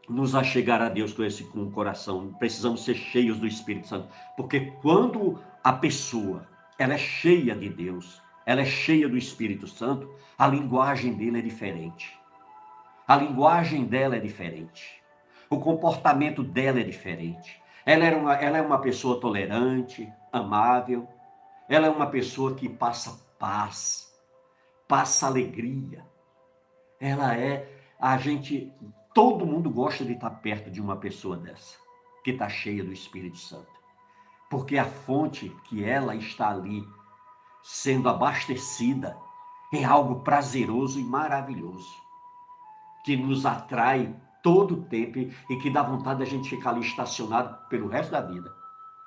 nos achegar a Deus com o coração, precisamos ser cheios do Espírito Santo, porque quando a pessoa ela é cheia de Deus, ela é cheia do Espírito Santo, a linguagem dele é diferente, a linguagem dela é diferente, o comportamento dela é diferente, ela é uma pessoa tolerante, amável, ela é uma pessoa que passa paz, passa alegria, todo mundo gosta de estar perto de uma pessoa dessa, que está cheia do Espírito Santo. Porque a fonte que ela está ali, sendo abastecida, é algo prazeroso e maravilhoso, que nos atrai todo o tempo e que dá vontade da gente ficar ali estacionado pelo resto da vida.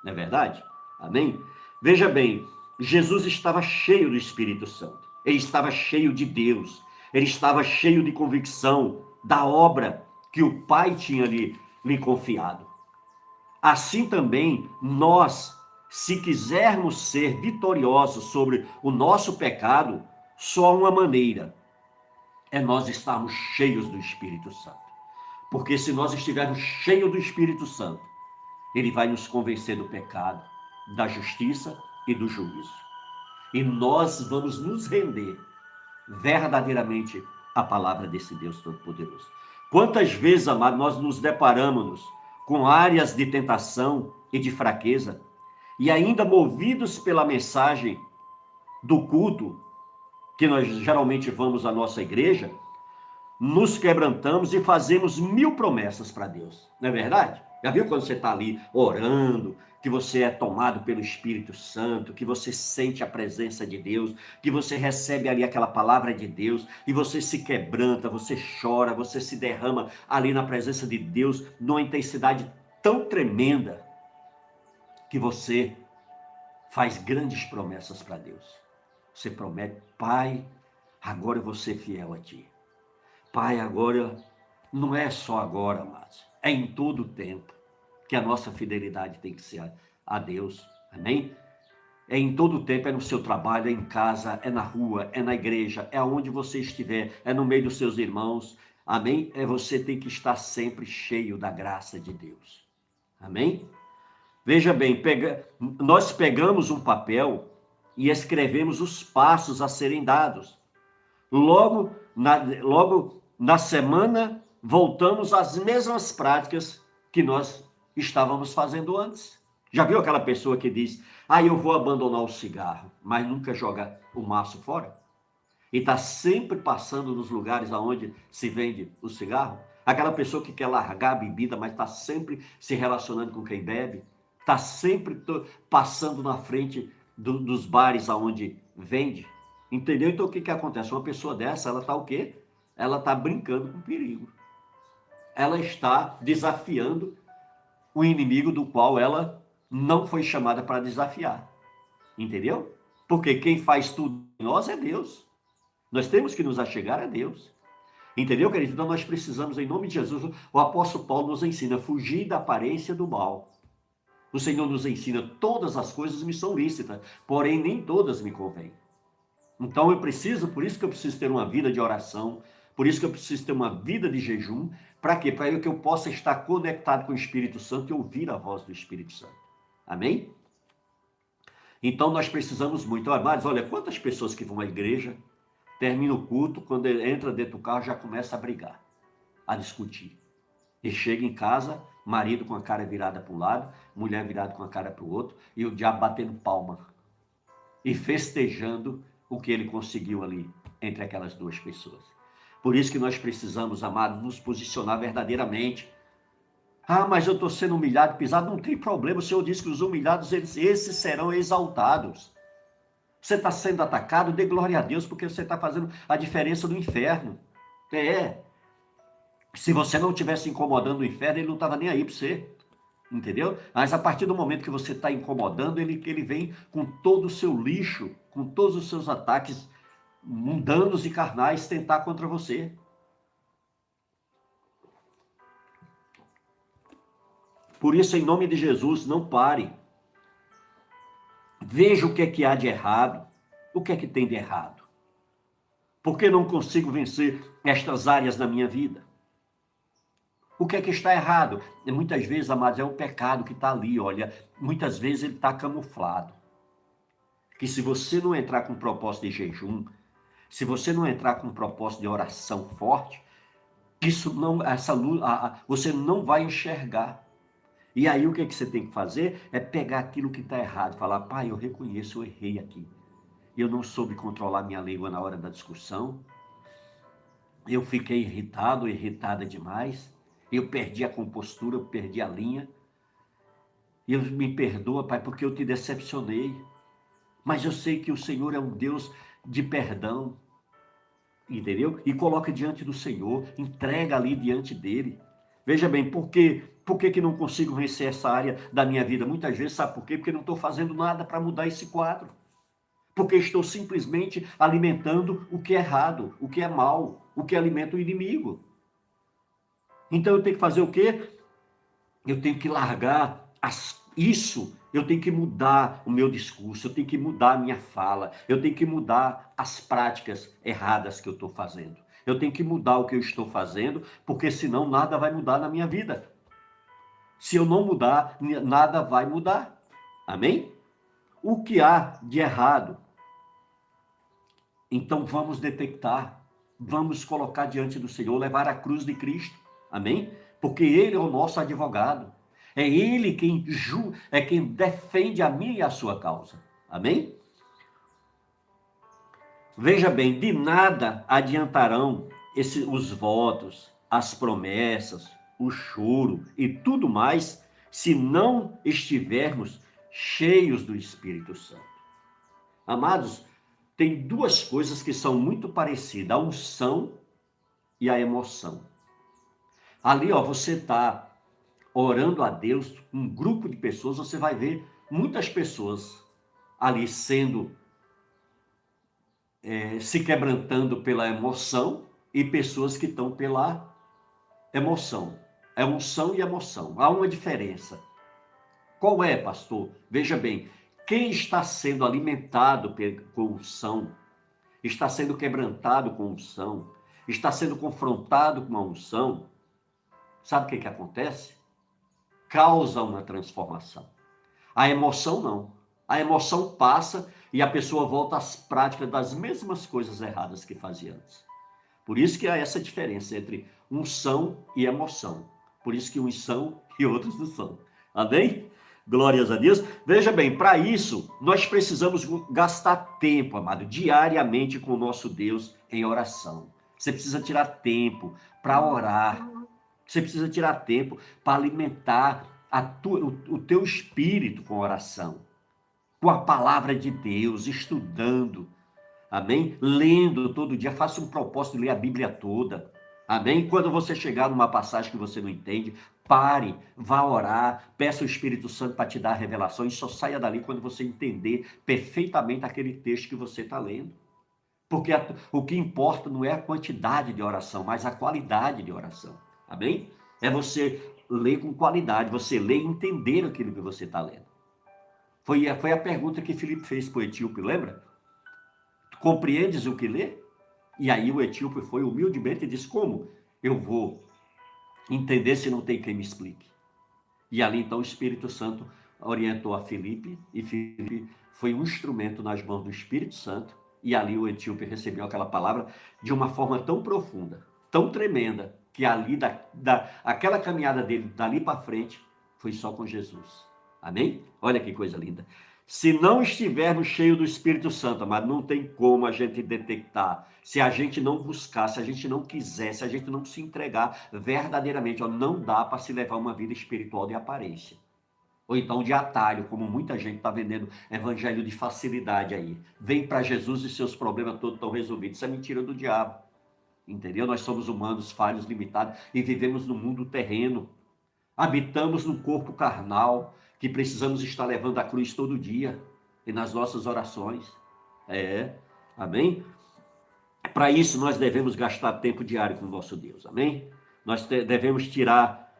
Não é verdade? Amém? Veja bem, Jesus estava cheio do Espírito Santo. Ele estava cheio de Deus. Ele estava cheio de convicção da obra que o Pai tinha lhe confiado. Assim também, nós, se quisermos ser vitoriosos sobre o nosso pecado, só há uma maneira, é nós estarmos cheios do Espírito Santo. Porque se nós estivermos cheios do Espírito Santo, ele vai nos convencer do pecado, da justiça e do juízo. E nós vamos nos render verdadeiramente à palavra desse Deus Todo-Poderoso. Quantas vezes, amados, nós nos deparamos com áreas de tentação e de fraqueza, e ainda movidos pela mensagem do culto, que nós geralmente vamos à nossa igreja, nos quebrantamos e fazemos 1000 promessas para Deus. Não é verdade? Já viu quando você está ali orando, que você é tomado pelo Espírito Santo, que você sente a presença de Deus, que você recebe ali aquela palavra de Deus, e você se quebranta, você chora, você se derrama ali na presença de Deus, numa intensidade tão tremenda, que você faz grandes promessas para Deus. Você promete: Pai, agora eu vou ser fiel a Ti. Pai, agora, não é só agora, amados, é em todo o tempo que a nossa fidelidade tem que ser a Deus, amém? É em todo o tempo, é no seu trabalho, é em casa, é na rua, é na igreja, é onde você estiver, é no meio dos seus irmãos, amém? Você tem que estar sempre cheio da graça de Deus, amém? Veja bem, nós pegamos um papel e escrevemos os passos a serem dados. Logo na semana, voltamos às mesmas práticas que nós estávamos fazendo antes. Já viu aquela pessoa que diz: eu vou abandonar o cigarro, mas nunca joga o maço fora? E está sempre passando nos lugares onde se vende o cigarro? Aquela pessoa que quer largar a bebida, mas está sempre se relacionando com quem bebe? Está sempre passando na frente dos bares onde vende? Entendeu? Então o que acontece? Uma pessoa dessa, ela está o quê? Ela está brincando com perigo. Ela está desafiando o inimigo do qual ela não foi chamada para desafiar. Entendeu? Porque quem faz tudo em nós é Deus. Nós temos que nos achegar a Deus. Entendeu, querido? Então nós precisamos, em nome de Jesus, o apóstolo Paulo nos ensina a fugir da aparência do mal. O Senhor nos ensina: todas as coisas me são lícitas, porém nem todas me convêm. Então por isso que eu preciso ter uma vida de oração, por isso que eu preciso ter uma vida de jejum. Para quê? Para que eu possa estar conectado com o Espírito Santo e ouvir a voz do Espírito Santo. Amém? Então nós precisamos muito. Amados, olha, quantas pessoas que vão à igreja, termina o culto, quando ele entra dentro do carro, já começa a brigar, a discutir. E chega em casa, marido com a cara virada para um lado, mulher virada com a cara para o outro, e o diabo batendo palma e festejando o que ele conseguiu ali entre aquelas duas pessoas. Por isso que nós precisamos, amados, nos posicionar verdadeiramente. Ah, mas eu estou sendo humilhado, pisado. Não tem problema, o Senhor diz que os humilhados, esses serão exaltados. Você está sendo atacado, dê glória a Deus, porque você está fazendo a diferença no inferno. Se você não estivesse incomodando o inferno, ele não estava nem aí para você. Entendeu? Mas a partir do momento que você está incomodando, ele vem com todo o seu lixo, com todos os seus ataques mundanos e carnais tentar contra você. Por isso, em nome de Jesus, não pare. Veja o que há de errado. O que é que tem de errado? Por que não consigo vencer estas áreas da minha vida? O que é que está errado? E muitas vezes, amados, é o pecado que está ali, olha. Muitas vezes ele está camuflado. Que se você não entrar com propósito de jejum, se você não entrar com propósito de oração forte, essa luz, você não vai enxergar. E aí o que você tem que fazer é pegar aquilo que está errado, falar, pai, eu reconheço, eu errei aqui. Eu não soube controlar minha língua na hora da discussão. Eu fiquei irritado, irritada demais. Eu perdi a compostura, eu perdi a linha. E me perdoa, pai, porque eu te decepcionei. Mas eu sei que o Senhor é um Deus de perdão. Entendeu? E coloca diante do Senhor, entrega ali diante dele. Veja bem, por que não consigo vencer essa área da minha vida? Muitas vezes, sabe por quê? Porque não estou fazendo nada para mudar esse quadro. Porque estou simplesmente alimentando o que é errado, o que é mal, o que alimenta o inimigo. Então eu tenho que fazer o quê? Eu tenho que largar isso, eu tenho que mudar o meu discurso, eu tenho que mudar a minha fala, eu tenho que mudar as práticas erradas que eu estou fazendo. Eu tenho que mudar o que eu estou fazendo, porque senão nada vai mudar na minha vida. Se eu não mudar, nada vai mudar. Amém? O que há de errado? Então vamos detectar, vamos colocar diante do Senhor, levar a cruz de Cristo. Amém? Porque Ele é o nosso advogado. É Ele quem defende a minha e a sua causa. Amém? Veja bem, de nada adiantarão os votos, as promessas, o choro e tudo mais, se não estivermos cheios do Espírito Santo. Amados, tem duas coisas que são muito parecidas, a unção e a emoção. Ali, você está orando a Deus, um grupo de pessoas, você vai ver muitas pessoas ali se quebrantando pela emoção e pessoas que estão pela emoção. É unção e emoção. Há uma diferença. Qual é, pastor? Veja bem, quem está sendo alimentado com unção, está sendo quebrantado com unção, está sendo confrontado com a unção, sabe o que acontece? Causa uma transformação. A emoção não. A emoção passa e a pessoa volta às práticas das mesmas coisas erradas que fazia antes. Por isso que há essa diferença entre unção e emoção. Por isso que uns são e outros não são. Amém? Glórias a Deus. Veja bem, para isso, nós precisamos gastar tempo, amado, diariamente com o nosso Deus em oração. Você precisa tirar tempo para orar. Você precisa tirar tempo para alimentar o teu espírito com oração, com a palavra de Deus, estudando, amém? Lendo todo dia, faça um propósito de ler a Bíblia toda, amém? Quando você chegar numa passagem que você não entende, pare, vá orar, peça o Espírito Santo para te dar revelações, só saia dali quando você entender perfeitamente aquele texto que você está lendo. Porque o que importa não é a quantidade de oração, mas a qualidade de oração. Amém? É você ler com qualidade, você ler e entender aquilo que você está lendo. Foi a pergunta que Filipe fez para o etíope, lembra? Compreendes o que lê? E aí o etíope foi humildemente e disse, como eu vou entender se não tem quem me explique? E ali então o Espírito Santo orientou a Filipe, e Filipe foi um instrumento nas mãos do Espírito Santo, e ali o etíope recebeu aquela palavra de uma forma tão profunda, tão tremenda, que ali, aquela caminhada dele, dali para frente, foi só com Jesus. Amém? Olha que coisa linda. Se não estivermos cheios do Espírito Santo, mas não tem como a gente detectar, se a gente não buscar, se a gente não quiser, se a gente não se entregar verdadeiramente, ó, não dá para se levar uma vida espiritual de aparência. Ou então de atalho, como muita gente está vendendo evangelho de facilidade aí. Vem para Jesus e seus problemas todos estão resolvidos. Isso é mentira do diabo. Entendeu? Nós somos humanos, falhos, limitados e vivemos no mundo terreno. Habitamos no corpo carnal, que precisamos estar levando a cruz todo dia e nas nossas orações. Amém? Para isso nós devemos gastar tempo diário com o nosso Deus, amém? Nós devemos tirar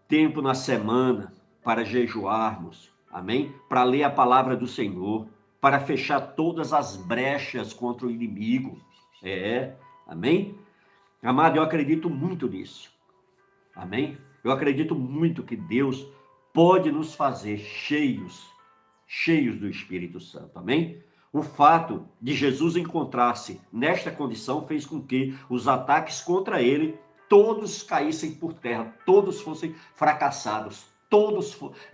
tempo na semana para jejuarmos, amém? Para ler a palavra do Senhor, para fechar todas as brechas contra o inimigo, amém? Amado, eu acredito muito nisso, amém? Eu acredito muito que Deus pode nos fazer cheios do Espírito Santo, amém? O fato de Jesus encontrar-se nesta condição fez com que os ataques contra ele todos caíssem por terra, todos fossem fracassados,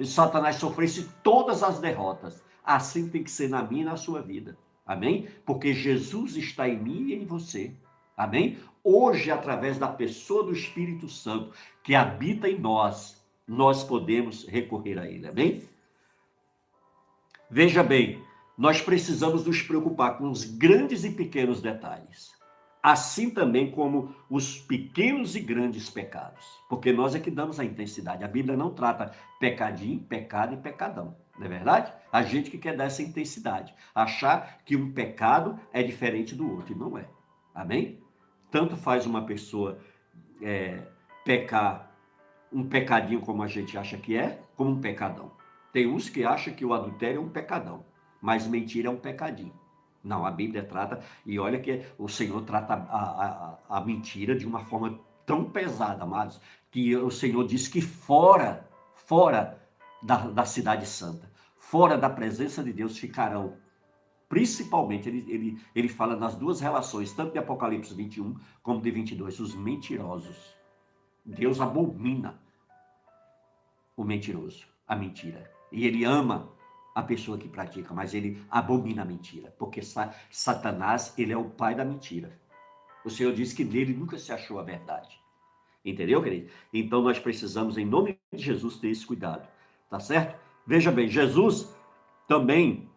Satanás sofresse todas as derrotas. Assim tem que ser na minha e na sua vida, amém? Porque Jesus está em mim e em você, amém? Hoje, através da pessoa do Espírito Santo que habita em nós, nós podemos recorrer a ele, amém? Veja bem, nós precisamos nos preocupar com os grandes e pequenos detalhes, assim também como os pequenos e grandes pecados, porque nós é que damos a intensidade. A Bíblia não trata pecadinho, pecado e pecadão, não é verdade? A gente que quer dar essa intensidade, achar que um pecado é diferente do outro, e não é, amém? Tanto faz uma pessoa pecar um pecadinho como a gente acha que é, como um pecadão. Tem uns que acham que o adultério é um pecadão, mas mentira é um pecadinho. Não, a Bíblia trata, e olha que o Senhor trata a mentira de uma forma tão pesada, amados, que o Senhor diz que fora da cidade santa, fora da presença de Deus ficarão, principalmente, ele fala nas duas relações, tanto de Apocalipse 21 como de 22, os mentirosos. Deus abomina o mentiroso, a mentira. E ele ama a pessoa que pratica, mas ele abomina a mentira, porque Satanás, ele é o pai da mentira. O Senhor diz que nele nunca se achou a verdade. Entendeu, querido? Então nós precisamos, em nome de Jesus, ter esse cuidado. Tá certo? Veja bem, Jesus também,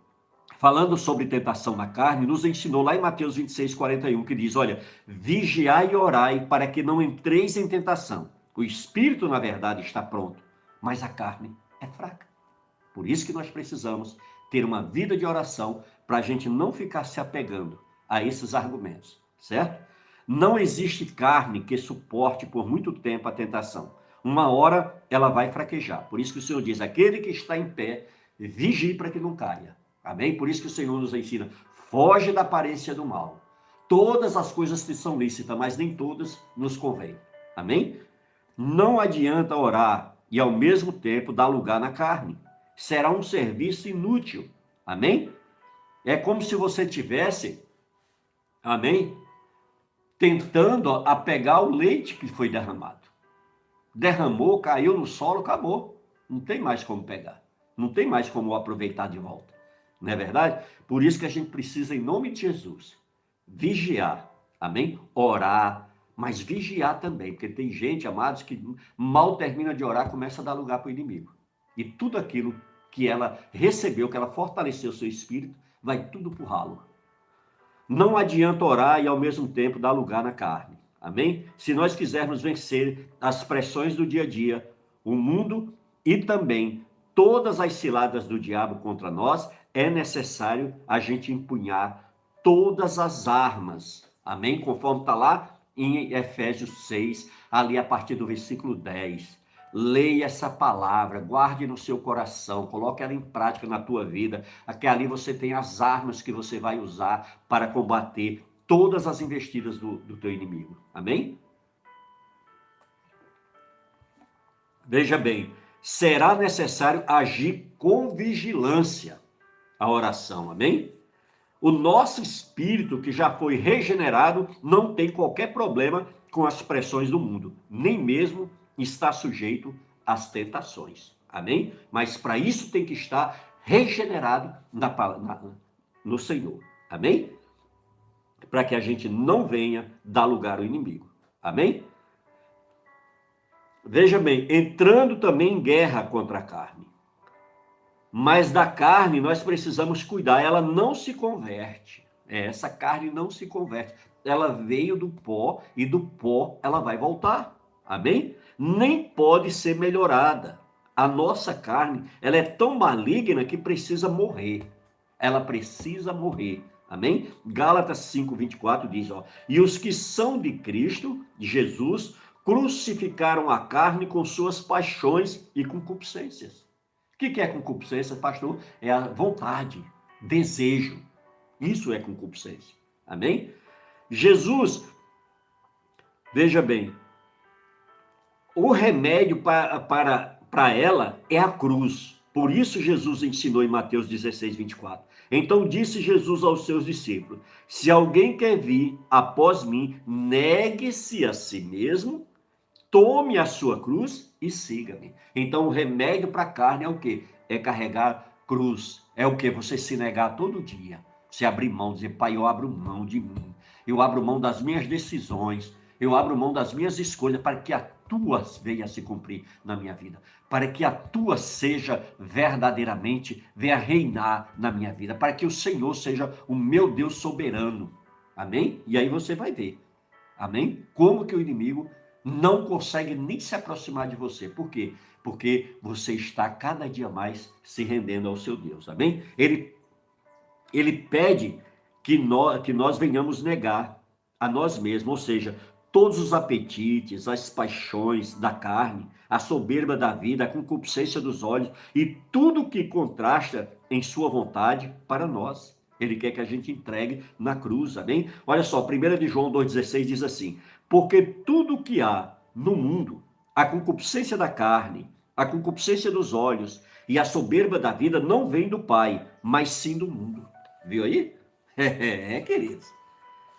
falando sobre tentação na carne, nos ensinou lá em Mateus 26, 41, que diz, olha, vigiai e orai para que não entreis em tentação. O espírito, na verdade, está pronto, mas a carne é fraca. Por isso que nós precisamos ter uma vida de oração para a gente não ficar se apegando a esses argumentos, certo? Não existe carne que suporte por muito tempo a tentação. Uma hora ela vai fraquejar. Por isso que o Senhor diz, aquele que está em pé, vigie para que não caia. Amém? Por isso que o Senhor nos ensina, foge da aparência do mal. Todas as coisas que são lícitas, mas nem todas nos convêm. Amém? Não adianta orar e ao mesmo tempo dar lugar na carne. Será um serviço inútil, amém? É como se você tivesse, amém? Tentando apegar o leite que foi derramado. Derramou, caiu no solo, acabou. Não tem mais como pegar. Não tem mais como aproveitar de volta. Não é verdade? Por isso que a gente precisa, em nome de Jesus, vigiar, amém? Orar, mas vigiar também, porque tem gente, amados, que mal termina de orar, começa a dar lugar para o inimigo. E tudo aquilo que ela recebeu, que ela fortaleceu o seu espírito, vai tudo pro ralo. Não adianta orar e ao mesmo tempo dar lugar na carne. Amém? Se nós quisermos vencer as pressões do dia a dia, o mundo e também todas as ciladas do diabo contra nós, é necessário a gente empunhar todas as armas. Amém? Conforme está lá em Efésios 6, ali a partir do versículo 10. leia essa palavra, guarde no seu coração, coloque ela em prática na tua vida, que ali você tem as armas que você vai usar para combater todas as investidas do teu inimigo. Amém? Veja bem, será necessário agir com vigilância a oração, amém? O nosso espírito, que já foi regenerado, não tem qualquer problema com as pressões do mundo, nem mesmo está sujeito às tentações, amém? Mas para isso tem que estar regenerado no Senhor, amém? Para que a gente não venha dar lugar ao inimigo, amém? Veja bem, entrando também em guerra contra a carne. Mas da carne nós precisamos cuidar, ela não se converte. Essa carne não se converte. Ela veio do pó e do pó ela vai voltar. Amém? Nem pode ser melhorada. A nossa carne, ela é tão maligna que precisa morrer. Ela precisa morrer. Amém? Gálatas 5:24 diz, ó, e os que são de Cristo, de Jesus, crucificaram a carne com suas paixões e concupiscências. O que é concupiscência, pastor? É a vontade, desejo. Isso é concupiscência. Amém? Jesus, veja bem, o remédio para ela é a cruz. Por isso Jesus ensinou em Mateus 16:24. Então disse Jesus aos seus discípulos, se alguém quer vir após mim, negue-se a si mesmo, tome a sua cruz e siga-me. Então o remédio para a carne é o quê? É carregar cruz. É o quê? Você se negar todo dia. Você abrir mão, dizer, pai, eu abro mão de mim. Eu abro mão das minhas decisões. Eu abro mão das minhas escolhas para que a tua venha se cumprir na minha vida. Para que a tua seja verdadeiramente, venha reinar na minha vida. Para que o Senhor seja o meu Deus soberano. Amém? E aí você vai ver. Amém? Como que o inimigo não consegue nem se aproximar de você. Por quê? Porque você está cada dia mais se rendendo ao seu Deus. Amém? Ele pede que nós venhamos negar a nós mesmos, ou seja, todos os apetites, as paixões da carne, a soberba da vida, a concupiscência dos olhos e tudo que contrasta em sua vontade para nós. Ele quer que a gente entregue na cruz, amém? Olha só, 1 de João 2,16 diz assim, porque tudo que há no mundo, a concupiscência da carne, a concupiscência dos olhos e a soberba da vida não vem do Pai, mas sim do mundo. Viu aí? Queridos.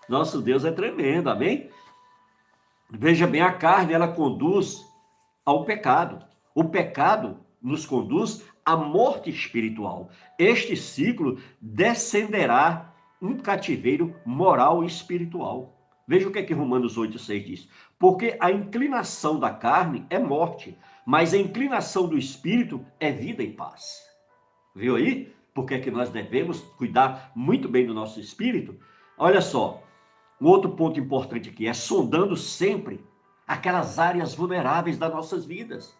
Nosso Deus é tremendo, amém? Veja bem, a carne, ela conduz ao pecado. O pecado nos conduz à morte espiritual. Este ciclo descenderá um cativeiro moral e espiritual. Veja o que é que Romanos 8,6 diz. Porque a inclinação da carne é morte, mas a inclinação do espírito é vida e paz. Viu aí? Porque é que nós devemos cuidar muito bem do nosso espírito? Olha só, um outro ponto importante aqui é sondando sempre aquelas áreas vulneráveis das nossas vidas.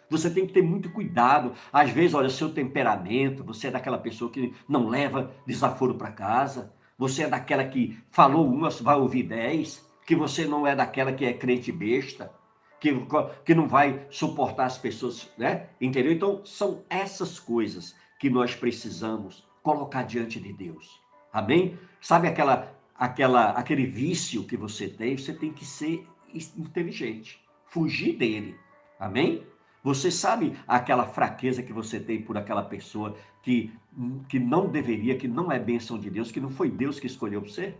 Você tem que ter muito cuidado. Às vezes, olha, seu temperamento, você é daquela pessoa que não leva desaforo para casa, você é daquela que falou uma, vai ouvir 10, que você não é daquela que é crente besta, que não vai suportar as pessoas, né? Entendeu? Então, são essas coisas que nós precisamos colocar diante de Deus. Amém? Sabe aquele vício que você tem que ser inteligente, fugir dele. Amém? Você sabe aquela fraqueza que você tem por aquela pessoa que não deveria, que não é bênção de Deus, que não foi Deus que escolheu você?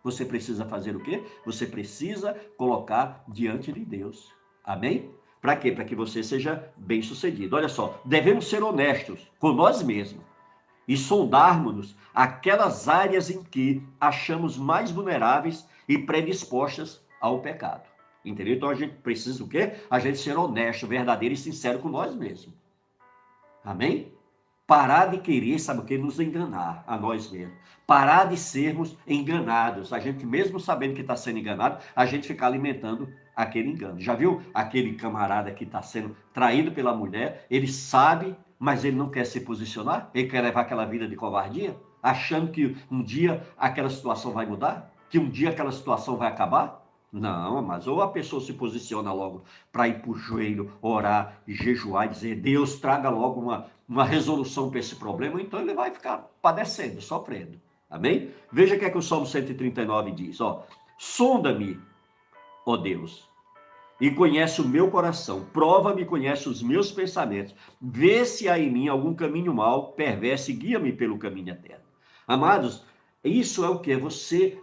Você precisa fazer o quê? Você precisa colocar diante de Deus. Amém? Para quê? Para que você seja bem-sucedido. Olha só, devemos ser honestos com nós mesmos e sondarmos aquelas áreas em que achamos mais vulneráveis e predispostas ao pecado. Entendeu? Então a gente precisa o quê? A gente ser honesto, verdadeiro e sincero com nós mesmos. Amém? Parar de querer, sabe o quê? Nos enganar a nós mesmos. Parar de sermos enganados. A gente mesmo sabendo que está sendo enganado, a gente fica alimentando aquele engano. Já viu aquele camarada que está sendo traído pela mulher? Ele sabe, mas ele não quer se posicionar? Ele quer levar aquela vida de covardia? Achando que um dia aquela situação vai mudar? Que um dia aquela situação vai acabar? Não, mas ou a pessoa se posiciona logo para ir para o joelho, orar, jejuar e dizer, Deus traga logo uma resolução para esse problema, ou então ele vai ficar padecendo, sofrendo. Amém? Veja o que é que o Salmo 139 diz, ó. Sonda-me, ó Deus, e conhece o meu coração, prova-me e conhece os meus pensamentos, vê se há em mim algum caminho mau, perverso, e guia-me pelo caminho eterno. Amados, isso é o que? Você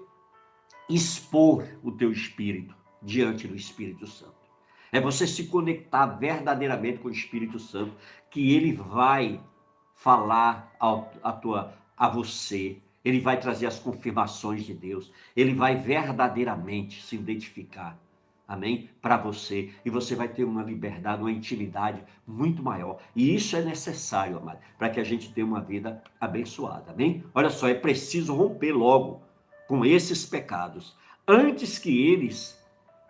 expor o teu espírito diante do Espírito Santo. É você se conectar verdadeiramente com o Espírito Santo, que ele vai falar a você, ele vai trazer as confirmações de Deus, ele vai verdadeiramente se identificar, amém? Para você, e você vai ter uma liberdade, uma intimidade muito maior, e isso é necessário, amado, para que a gente tenha uma vida abençoada, amém? Olha só, é preciso romper logo com esses pecados, antes que eles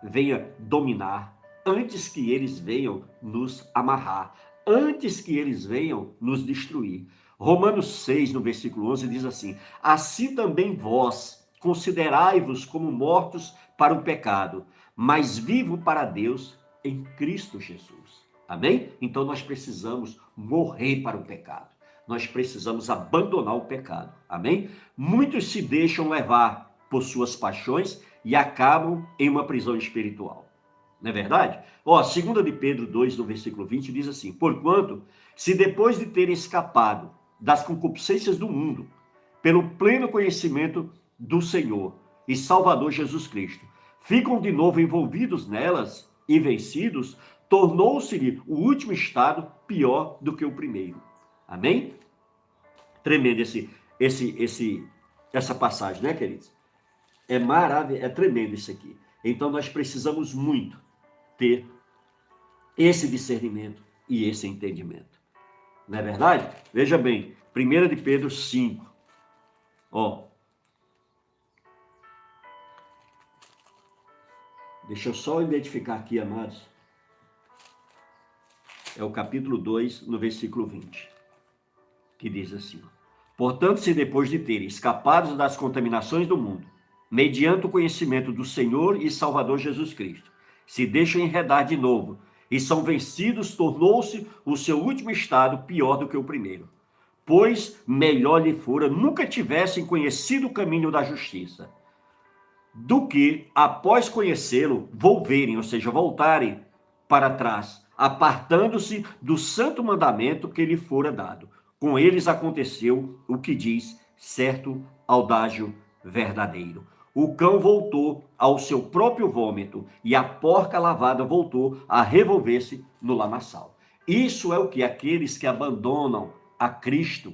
venham dominar, antes que eles venham nos amarrar, antes que eles venham nos destruir. Romanos 6, no versículo 11, diz assim, assim também vós considerai-vos como mortos para o pecado, mas vivo para Deus em Cristo Jesus. Amém? Então nós precisamos morrer para o pecado. Nós precisamos abandonar o pecado. Amém? Muitos se deixam levar por suas paixões e acabam em uma prisão espiritual. Não é verdade? Ó, 2 de Pedro 2, no versículo 20, diz assim, porquanto, se depois de terem escapado das concupiscências do mundo, pelo pleno conhecimento do Senhor e Salvador Jesus Cristo, ficam de novo envolvidos nelas e vencidos, tornou-se-lhe o último estado pior do que o primeiro. Amém? Tremendo essa passagem, né, queridos? É maravilhoso, é tremendo isso aqui. Então nós precisamos muito ter esse discernimento e esse entendimento. Não é verdade? Veja bem, 1 de Pedro 5. Ó. Deixa eu só identificar aqui, amados. É o capítulo 2, no versículo 20. Que diz assim, ó. Portanto, se depois de terem escapado das contaminações do mundo, mediante o conhecimento do Senhor e Salvador Jesus Cristo, se deixam enredar de novo e são vencidos, tornou-se o seu último estado pior do que o primeiro. Pois melhor lhe fora nunca tivessem conhecido o caminho da justiça, do que, após conhecê-lo, volverem, ou seja, voltarem para trás, apartando-se do santo mandamento que lhe fora dado. Com eles aconteceu o que diz certo audágio verdadeiro. O cão voltou ao seu próprio vômito e a porca lavada voltou a revolver-se no lamaçal. Isso é o que aqueles que abandonam a Cristo,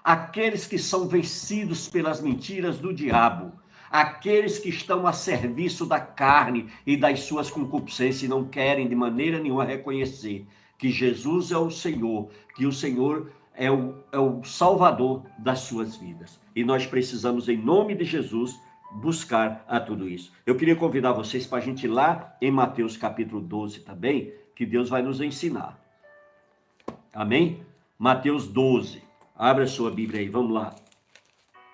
aqueles que são vencidos pelas mentiras do diabo, aqueles que estão a serviço da carne e das suas concupiscências e não querem de maneira nenhuma reconhecer que Jesus é o Senhor, que o Senhor é o Salvador das suas vidas. E nós precisamos, em nome de Jesus, buscar a tudo isso. Eu queria convidar vocês para a gente ir lá em Mateus capítulo 12 também, que Deus vai nos ensinar. Amém? Mateus 12. Abre a sua Bíblia aí, vamos lá.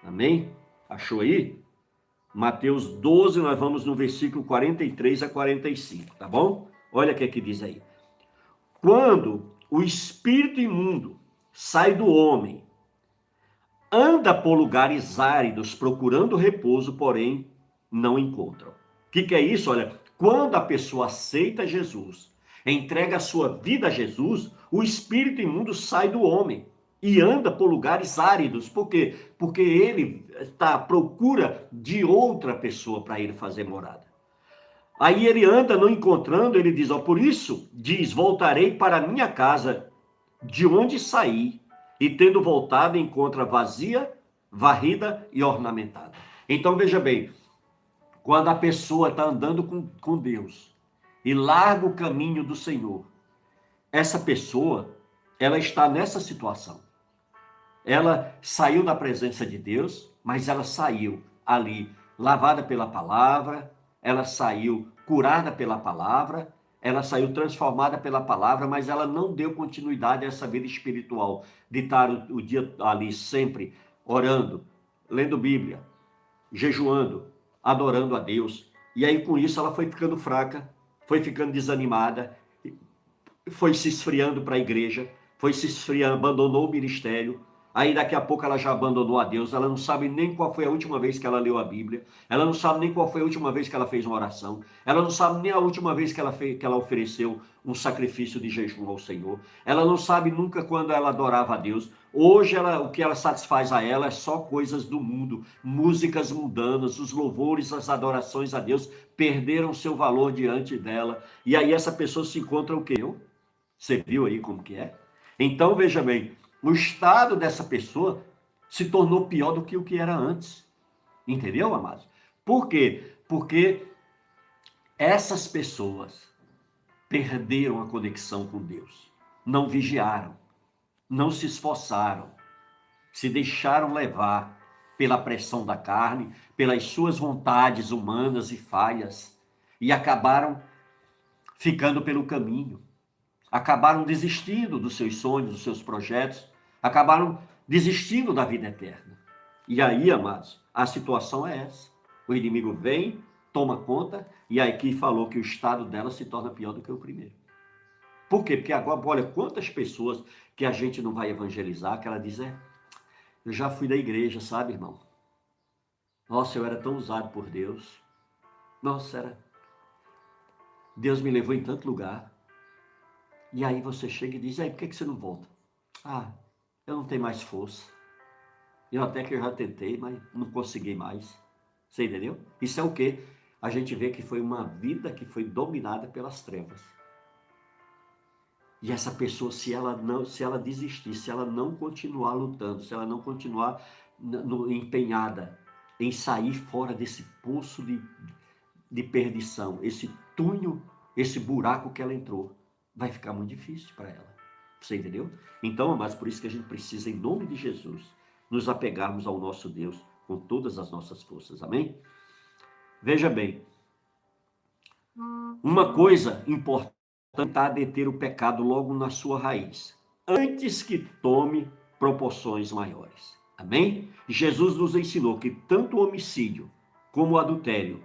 Amém? Achou aí? Mateus 12, nós vamos no versículo 43 a 45, tá bom? Olha o que é que diz aí. Quando o espírito imundo sai do homem, anda por lugares áridos procurando repouso, porém não encontra. O que é isso? Olha, quando a pessoa aceita Jesus, entrega a sua vida a Jesus, o espírito imundo sai do homem e anda por lugares áridos. Por quê? Porque ele está à procura de outra pessoa para ele fazer morada. Aí ele anda não encontrando, ele diz, ó, por isso, diz, voltarei para a minha casa, de onde saí, e tendo voltado, encontra vazia, varrida e ornamentada. Então, veja bem, quando a pessoa está andando com Deus e larga o caminho do Senhor, essa pessoa, ela está nessa situação. Ela saiu da presença de Deus, mas ela saiu ali lavada pela palavra, ela saiu curada pela palavra, ela saiu transformada pela palavra, mas ela não deu continuidade a essa vida espiritual, de estar o dia ali sempre orando, lendo Bíblia, jejuando, adorando a Deus. E aí, com isso, ela foi ficando fraca, foi ficando desanimada, foi se esfriando para a igreja, foi se esfriando, abandonou o ministério. Aí daqui a pouco ela já abandonou a Deus, ela não sabe nem qual foi a última vez que ela leu a Bíblia, ela não sabe nem qual foi a última vez que ela fez uma oração, ela não sabe nem a última vez que ela ofereceu um sacrifício de jejum ao Senhor, ela não sabe nunca quando ela adorava a Deus. Hoje o que ela satisfaz a ela é só coisas do mundo, músicas mundanas, os louvores, as adorações a Deus perderam seu valor diante dela, e aí essa pessoa se encontra o quê? Você viu aí como que é? Então, veja bem, o estado dessa pessoa se tornou pior do que o que era antes. Entendeu, amados? Por quê? Porque essas pessoas perderam a conexão com Deus. Não vigiaram, não se esforçaram, se deixaram levar pela pressão da carne, pelas suas vontades humanas e falhas, e acabaram ficando pelo caminho. Acabaram desistindo dos seus sonhos, dos seus projetos, acabaram desistindo da vida eterna. E aí, amados, a situação é essa. O inimigo vem, toma conta, e aqui falou que o estado dela se torna pior do que o primeiro. Por quê? Porque agora, olha, quantas pessoas que a gente não vai evangelizar, que ela diz, eu já fui da igreja, sabe, irmão? Nossa, eu era tão usado por Deus. Nossa, Deus me levou em tanto lugar. E aí você chega e diz, por que você não volta? Eu não tenho mais força. Até que eu já tentei, mas não consegui mais. Você entendeu? Isso é o quê? A gente vê que foi uma vida que foi dominada pelas trevas. E essa pessoa, se ela desistir, se ela não continuar lutando, se ela não continuar empenhada em sair fora desse poço de perdição, esse túnel, esse buraco que ela entrou, vai ficar muito difícil para ela. Você entendeu? Então, mas por isso que a gente precisa, em nome de Jesus, nos apegarmos ao nosso Deus com todas as nossas forças. Amém? Veja bem, uma coisa importante é tentar deter o pecado logo na sua raiz, antes que tome proporções maiores. Amém? Jesus nos ensinou que tanto o homicídio como o adultério,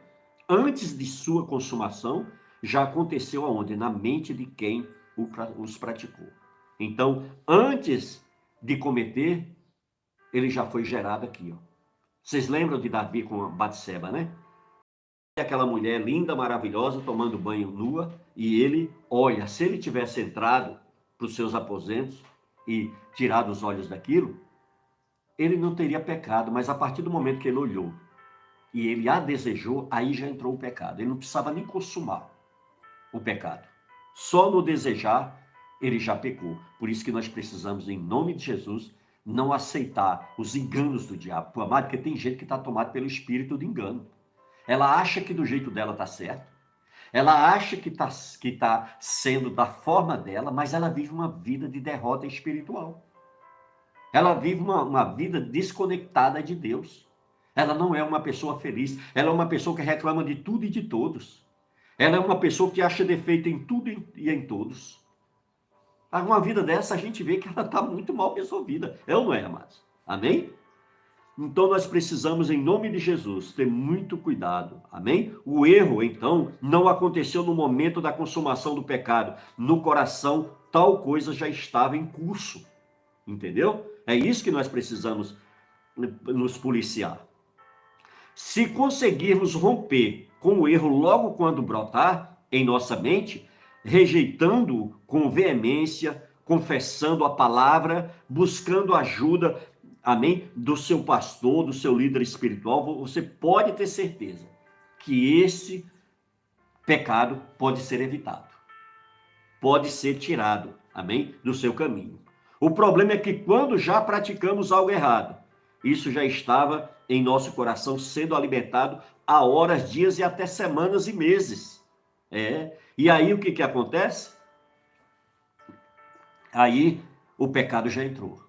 antes de sua consumação, já aconteceu aonde? Na mente de quem os praticou. Então, antes de cometer, ele já foi gerado aqui, ó. Vocês lembram de Davi com a Batseba, né? Aquela mulher linda, maravilhosa, tomando banho nua, e ele, olha, se ele tivesse entrado para os seus aposentos e tirado os olhos daquilo, ele não teria pecado, mas a partir do momento que ele olhou e ele a desejou, aí já entrou o pecado. Ele não precisava nem consumar o pecado. Só no desejar, ele já pecou. Por isso que nós precisamos, em nome de Jesus, não aceitar os enganos do diabo. Por amado, porque tem gente que está tomada pelo espírito de engano. Ela acha que do jeito dela está certo. Ela acha que tá sendo da forma dela, mas ela vive uma vida de derrota espiritual. Ela vive uma vida desconectada de Deus. Ela não é uma pessoa feliz. Ela é uma pessoa que reclama de tudo e de todos. Ela é uma pessoa que acha defeito em tudo e em todos. Uma vida dessa, a gente vê que ela está muito mal resolvida. É ou não é, amados? Amém? Então nós precisamos, em nome de Jesus, ter muito cuidado. Amém? O erro, então, não aconteceu no momento da consumação do pecado. No coração, tal coisa já estava em curso. Entendeu? É isso que nós precisamos nos policiar. Se conseguirmos romper com o erro logo quando brotar em nossa mente, rejeitando-o com veemência, confessando a palavra, buscando ajuda, amém, do seu pastor, do seu líder espiritual, você pode ter certeza que esse pecado pode ser evitado, pode ser tirado, amém, do seu caminho. O problema é que quando já praticamos algo errado, isso já estava em nosso coração sendo alimentado há horas, dias e até semanas e meses. E aí o que acontece? Aí o pecado já entrou.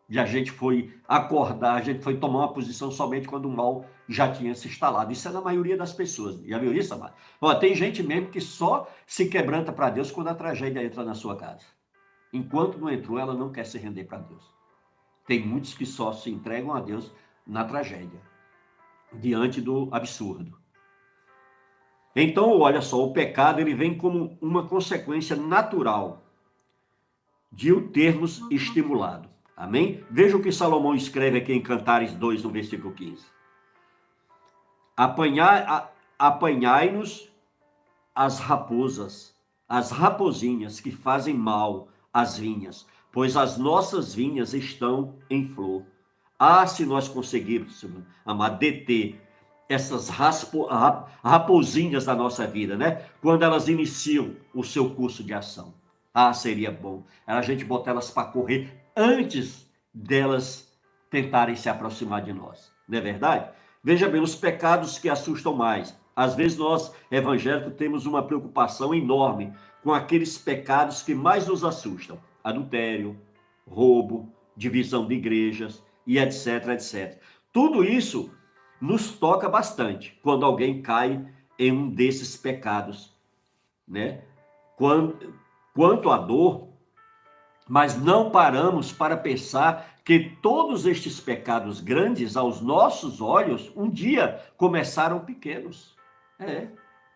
E a gente foi acordar, a gente foi tomar uma posição somente quando o mal já tinha se instalado. Isso é na maioria das pessoas. Já viu isso, amado? Tem gente mesmo que só se quebranta para Deus quando a tragédia entra na sua casa. Enquanto não entrou, ela não quer se render para Deus. Tem muitos que só se entregam a Deus na tragédia, diante do absurdo. Então, olha só, o pecado ele vem como uma consequência natural de o termos estimulado. Amém? Veja o que Salomão escreve aqui em Cantares 2, no versículo 15. Apanhai-nos as raposas, as rapozinhas que fazem mal às vinhas, pois as nossas vinhas estão em flor. Ah, se nós conseguirmos, amar, deter essas rapozinhas da nossa vida, né? Quando elas iniciam o seu curso de ação. Ah, seria bom a gente botar elas para correr antes delas tentarem se aproximar de nós. Não é verdade? Veja bem, os pecados que assustam mais. Às vezes nós, evangélicos, temos uma preocupação enorme com aqueles pecados que mais nos assustam. Adultério, roubo, divisão de igrejas e etc, etc. Tudo isso nos toca bastante quando alguém cai em um desses pecados, né? Quanto à dor, mas não paramos para pensar que todos estes pecados grandes aos nossos olhos um dia começaram pequenos.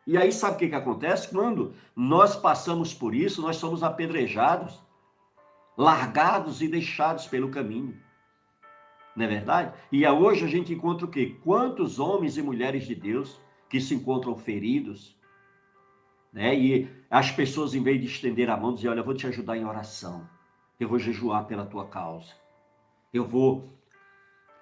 E aí sabe o que acontece? Quando nós passamos por isso, nós somos apedrejados, largados e deixados pelo caminho. Não é verdade? E hoje a gente encontra o quê? Quantos homens e mulheres de Deus que se encontram feridos, né? E as pessoas, em vez de estender a mão, dizem, olha, eu vou te ajudar em oração. Eu vou jejuar pela tua causa. Eu vou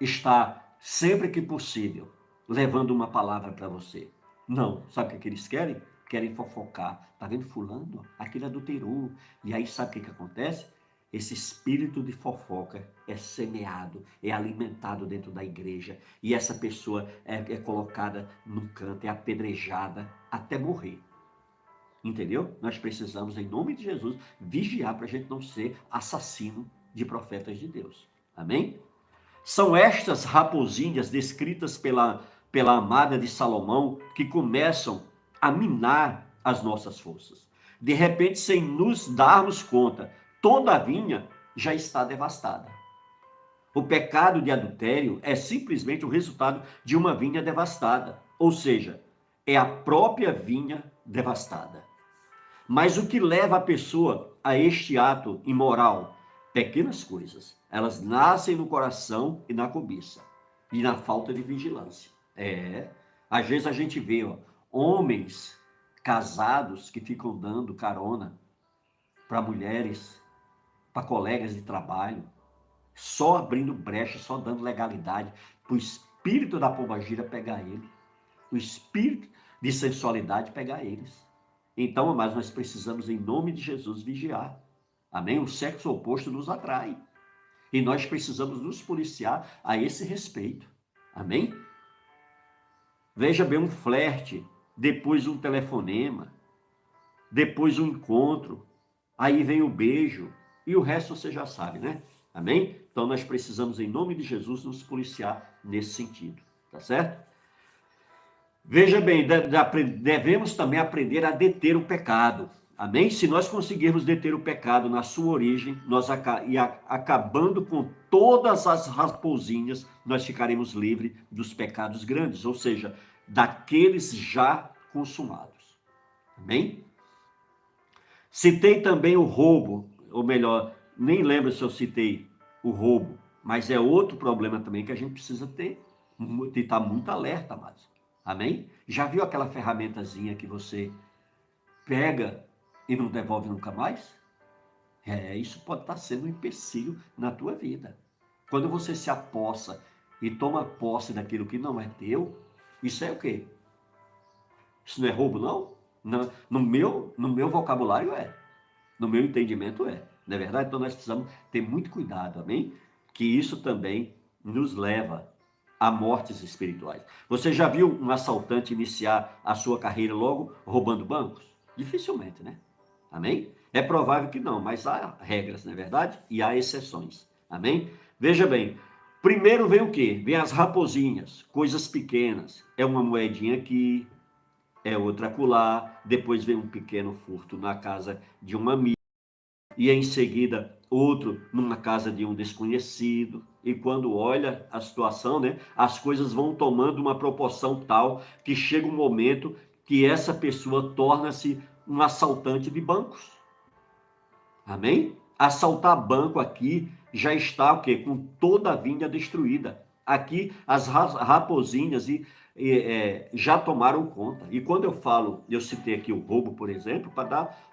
estar, sempre que possível, levando uma palavra para você. Não, sabe o que eles querem? Querem fofocar. Tá vendo fulano? Aquele adulterou. E aí sabe o que acontece? Esse espírito de fofoca é semeado, é alimentado dentro da igreja. E essa pessoa é colocada num canto, é apedrejada até morrer. Entendeu? Nós precisamos, em nome de Jesus, vigiar para a gente não ser assassino de profetas de Deus. Amém? São estas raposinhas descritas pela amada de Salomão que começam a minar as nossas forças. De repente, sem nos darmos conta, toda a vinha já está devastada. O pecado de adultério é simplesmente o resultado de uma vinha devastada. Ou seja, é a própria vinha devastada. Mas o que leva a pessoa a este ato imoral? Pequenas coisas. Elas nascem no coração e na cobiça. E na falta de vigilância. Às vezes a gente vê, homens casados que ficam dando carona para mulheres, para colegas de trabalho, só abrindo brecha, só dando legalidade para o espírito da pombagira pegar ele, o espírito de sensualidade pegar eles. Então, mas nós precisamos, em nome de Jesus, vigiar. Amém? O sexo oposto nos atrai. E nós precisamos nos policiar a esse respeito. Amém? Veja bem, um flerte, depois um telefonema, depois um encontro, aí vem o beijo, e o resto você já sabe, né? Amém? Então nós precisamos, em nome de Jesus, nos policiar nesse sentido. Tá certo? Veja bem, devemos também aprender a deter o pecado. Amém? Se nós conseguirmos deter o pecado na sua origem, acabando com todas as raposinhas, nós ficaremos livres dos pecados grandes, ou seja, daqueles já consumados. Amém? Citei também o roubo, ou melhor, nem lembro se eu citei o roubo, mas é outro problema também que a gente precisa estar muito alerta, amados. Amém? Já viu aquela ferramentazinha que você pega e não devolve nunca mais? Isso pode estar sendo um empecilho na tua vida. Quando você se apossa e toma posse daquilo que não é teu, isso é o quê? Isso não é roubo, não? No meu vocabulário no meu entendimento não é verdade? Então nós precisamos ter muito cuidado, amém? Que isso também nos leva a mortes espirituais. Você já viu um assaltante iniciar a sua carreira logo roubando bancos? Dificilmente, né? Amém? É provável que não, mas há regras, não é verdade? E há exceções, amém? Veja bem, primeiro vem o quê? Vem as raposinhas, coisas pequenas. É uma moedinha aqui, é outra acolá, depois vem um pequeno furto na casa de um amigo, e em seguida outro numa casa de um desconhecido. E quando olha a situação, né, as coisas vão tomando uma proporção tal que chega um momento que essa pessoa torna-se um assaltante de bancos. Amém? Assaltar banco aqui já está o quê? Com toda a vinha destruída. Aqui as raposinhas já tomaram conta. E quando eu falo, eu citei aqui o roubo, por exemplo, para dar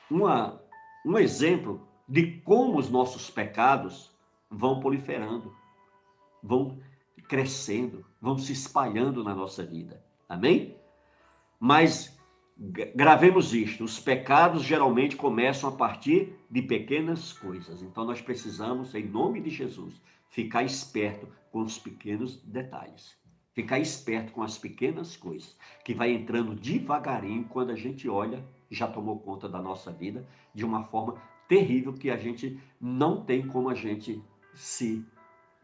um exemplo de como os nossos pecados vão proliferando, vão crescendo, vão se espalhando na nossa vida. Amém? Mas gravemos isto, os pecados geralmente começam a partir de pequenas coisas. Então nós precisamos, em nome de Jesus, ficar esperto com os pequenos detalhes. Ficar esperto com as pequenas coisas, que vai entrando devagarinho, quando a gente olha, já tomou conta da nossa vida de uma forma terrível que a gente não tem como a gente se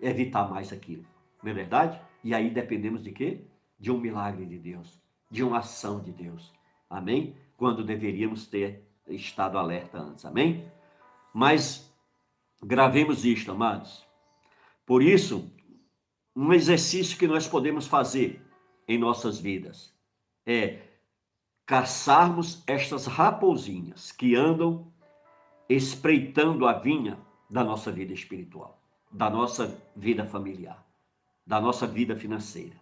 evitar mais aquilo. Não é verdade? E aí dependemos de quê? De um milagre de Deus, de uma ação de Deus. Amém? Quando deveríamos ter estado alerta antes. Amém? Mas gravemos isto, amados. Por isso, um exercício que nós podemos fazer em nossas vidas é caçarmos estas raposinhas que andam espreitando a vinha da nossa vida espiritual, da nossa vida familiar, da nossa vida financeira,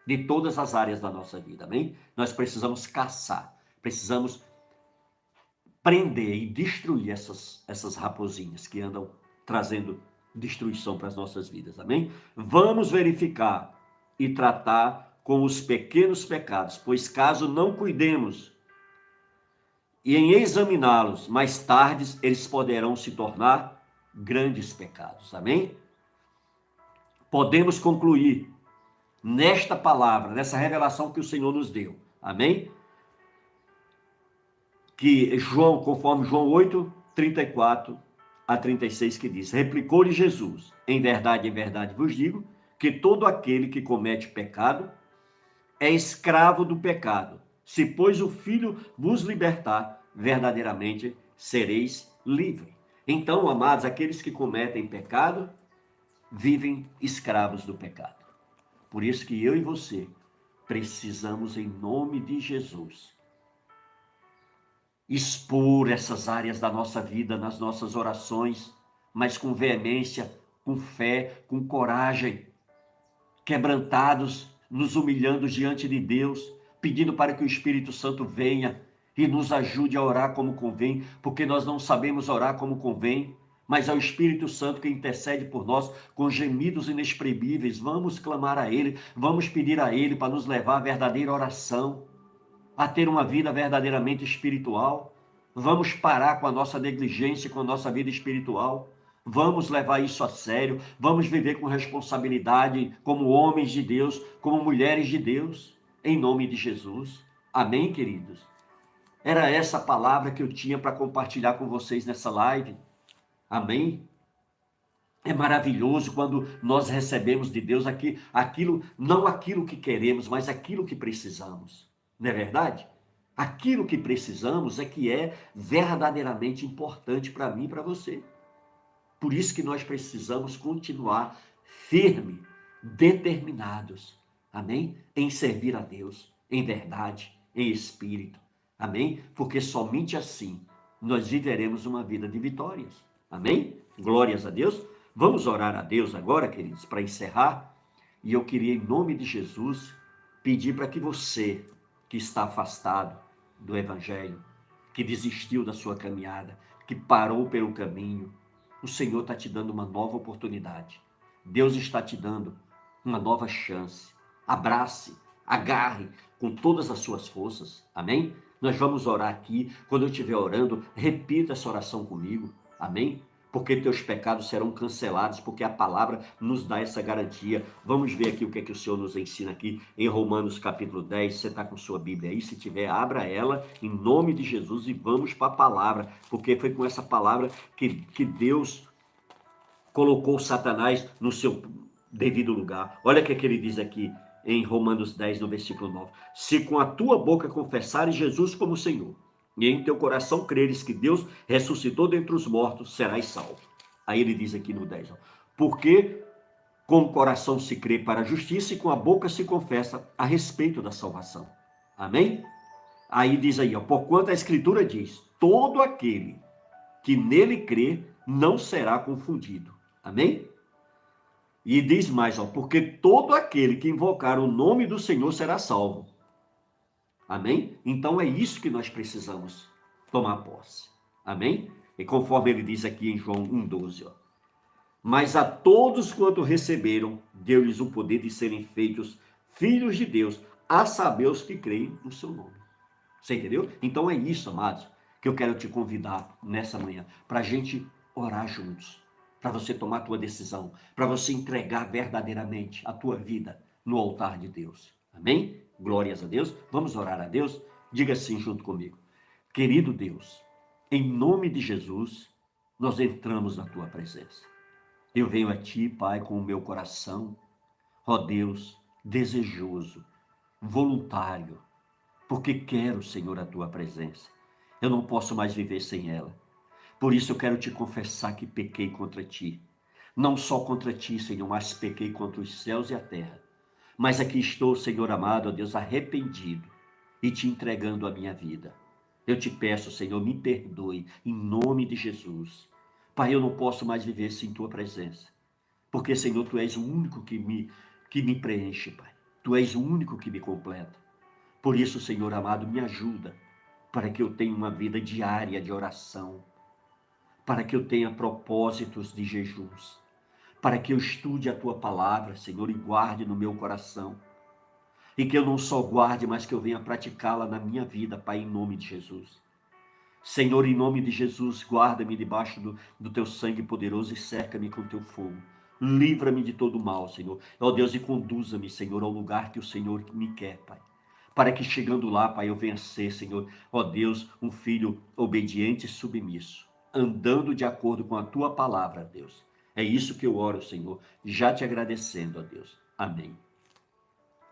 de todas as áreas da nossa vida, amém? Nós precisamos caçar, precisamos prender e destruir essas raposinhas que andam trazendo destruição para as nossas vidas, amém? Vamos verificar e tratar com os pequenos pecados, pois caso não cuidemos e em examiná-los mais tarde, eles poderão se tornar grandes pecados, amém? Podemos concluir nesta palavra, nessa revelação que o Senhor nos deu, amém? Que João, conforme João 8, 34 a 36, que diz: replicou-lhe Jesus, em verdade vos digo, que todo aquele que comete pecado é escravo do pecado. Se, pois, o Filho vos libertar, verdadeiramente sereis livres. Então, amados, aqueles que cometem pecado, vivem escravos do pecado. Por isso que eu e você precisamos, em nome de Jesus, expor essas áreas da nossa vida nas nossas orações, mas com veemência, com fé, com coragem, quebrantados, nos humilhando diante de Deus, pedindo para que o Espírito Santo venha e nos ajude a orar como convém, porque nós não sabemos orar como convém, mas é o Espírito Santo que intercede por nós com gemidos inexprimíveis. Vamos clamar a Ele, vamos pedir a Ele para nos levar à verdadeira oração, a ter uma vida verdadeiramente espiritual. Vamos parar com a nossa negligência, com a nossa vida espiritual. Vamos levar isso a sério. Vamos viver com responsabilidade como homens de Deus, como mulheres de Deus, em nome de Jesus. Amém, queridos? Era essa a palavra que eu tinha para compartilhar com vocês nessa live. Amém? É maravilhoso quando nós recebemos de Deus aquilo, não aquilo que queremos, mas aquilo que precisamos. Não é verdade? Aquilo que precisamos é que é verdadeiramente importante para mim e para você. Por isso que nós precisamos continuar firmes, determinados, amém? Em servir a Deus, em verdade, em espírito, amém? Porque somente assim nós viveremos uma vida de vitórias, amém? Glórias a Deus. Vamos orar a Deus agora, queridos, para encerrar. E eu queria, em nome de Jesus, pedir para que você que está afastado do Evangelho, que desistiu da sua caminhada, que parou pelo caminho, o Senhor está te dando uma nova oportunidade. Deus está te dando uma nova chance. Abrace, agarre com todas as suas forças. Amém? Nós vamos orar aqui. Quando eu estiver orando, repita essa oração comigo. Amém? Porque teus pecados serão cancelados, porque a palavra nos dá essa garantia. Vamos ver aqui o que é que o Senhor nos ensina aqui em Romanos capítulo 10. Você está com sua Bíblia aí? Se tiver, abra ela em nome de Jesus e vamos para a palavra, porque foi com essa palavra que Deus colocou Satanás no seu devido lugar. Olha o que ele diz aqui em Romanos 10, no versículo 9. Se com a tua boca confessares Jesus como Senhor, e em teu coração creres que Deus ressuscitou dentre os mortos, serás salvo. Aí ele diz aqui no 10, porque Com o coração se crê para a justiça e com a boca se confessa a respeito da salvação. Amém? Aí diz aí, ó, porquanto a Escritura diz, todo aquele que nele crê não será confundido. Amém? E diz mais, ó, porque todo aquele que invocar o nome do Senhor será salvo. Amém? Então é isso que nós precisamos tomar posse. Amém? E conforme ele diz aqui em João 1,12, ó. Mas a todos quanto receberam, deu-lhes o poder de serem feitos filhos de Deus, a saber os que creem no seu nome. Você entendeu? Então é isso, amados, que eu quero te convidar nessa manhã, para a gente orar juntos, para você tomar a tua decisão, para você entregar verdadeiramente a tua vida no altar de Deus. Amém? Glórias a Deus. Vamos orar a Deus? Diga assim junto comigo. Querido Deus, em nome de Jesus, nós entramos na tua presença. Eu venho a ti, Pai, com o meu coração, ó Deus, desejoso, voluntário, porque quero, Senhor, a tua presença. Eu não posso mais viver sem ela. Por isso eu quero te confessar que pequei contra ti. Não só contra ti, Senhor, mas pequei contra os céus e a terra. Mas aqui estou, Senhor amado, ó Deus, arrependido e te entregando a minha vida. Eu te peço, Senhor, me perdoe, em nome de Jesus. Pai, eu não posso mais viver sem tua presença. Porque, Senhor, tu és o único que me preenche, Pai. Tu és o único que me completa. Por isso, Senhor amado, me ajuda para que eu tenha uma vida diária de oração, para que eu tenha propósitos de jejuns, para que eu estude a tua palavra, Senhor, e guarde no meu coração. E que eu não só guarde, mas que eu venha praticá-la na minha vida, Pai, em nome de Jesus. Senhor, em nome de Jesus, guarda-me debaixo do teu sangue poderoso e cerca-me com teu fogo. Livra-me de todo mal, Senhor. Ó Deus, e conduza-me, Senhor, ao lugar que o Senhor me quer, Pai. Para que chegando lá, Pai, eu venha ser, Senhor, ó Deus, um filho obediente e submisso, andando de acordo com a tua palavra, Deus. É isso que eu oro, Senhor, já te agradecendo, ó Deus. Amém.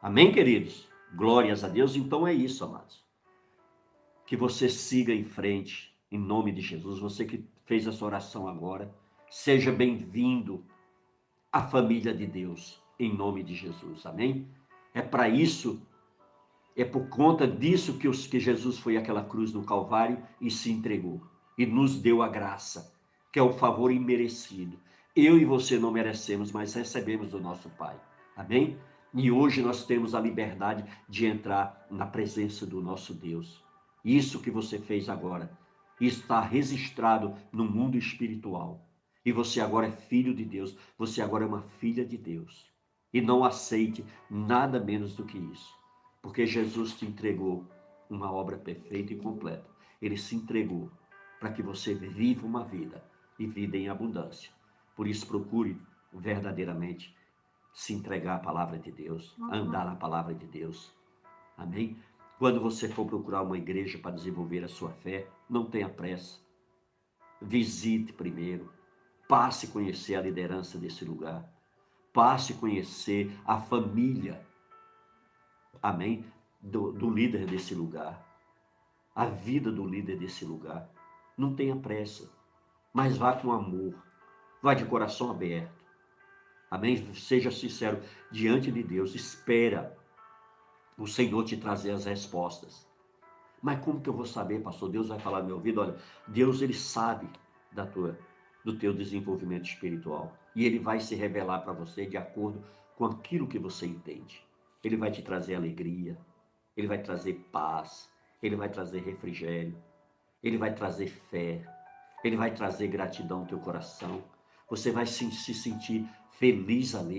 Amém, queridos? Glórias a Deus. Então é isso, amados. Que você siga em frente, em nome de Jesus. Você que fez essa oração agora, seja bem-vindo à família de Deus, em nome de Jesus. Amém? É para isso, é por conta disso que Jesus foi àquela cruz no Calvário e se entregou. E nos deu a graça, que é o favor imerecido. Eu e você não merecemos, mas recebemos do nosso Pai. Amém? E hoje nós temos a liberdade de entrar na presença do nosso Deus. Isso que você fez agora está registrado no mundo espiritual. E você agora é filho de Deus, você agora é uma filha de Deus. E não aceite nada menos do que isso. Porque Jesus te entregou uma obra perfeita e completa. Ele se entregou para que você viva uma vida e vida em abundância. Por isso procure verdadeiramente se entregar à palavra de Deus, andar na palavra de Deus. Amém? Quando você for procurar uma igreja para desenvolver a sua fé, não tenha pressa. Visite primeiro. Passe a conhecer a liderança desse lugar. Passe a conhecer a família, amém, do líder desse lugar. A vida do líder desse lugar. Não tenha pressa, mas vá com amor. Vá de coração aberto. Amém? Seja sincero diante de Deus. Espera o Senhor te trazer as respostas. Mas como que eu vou saber, pastor? Deus vai falar no meu ouvido. Olha, Deus, ele sabe do teu desenvolvimento espiritual. E ele vai se revelar para você de acordo com aquilo que você entende. Ele vai te trazer alegria. Ele vai trazer paz. Ele vai trazer refrigério. Ele vai trazer fé. Ele vai trazer gratidão ao teu coração. Você vai se sentir feliz ali.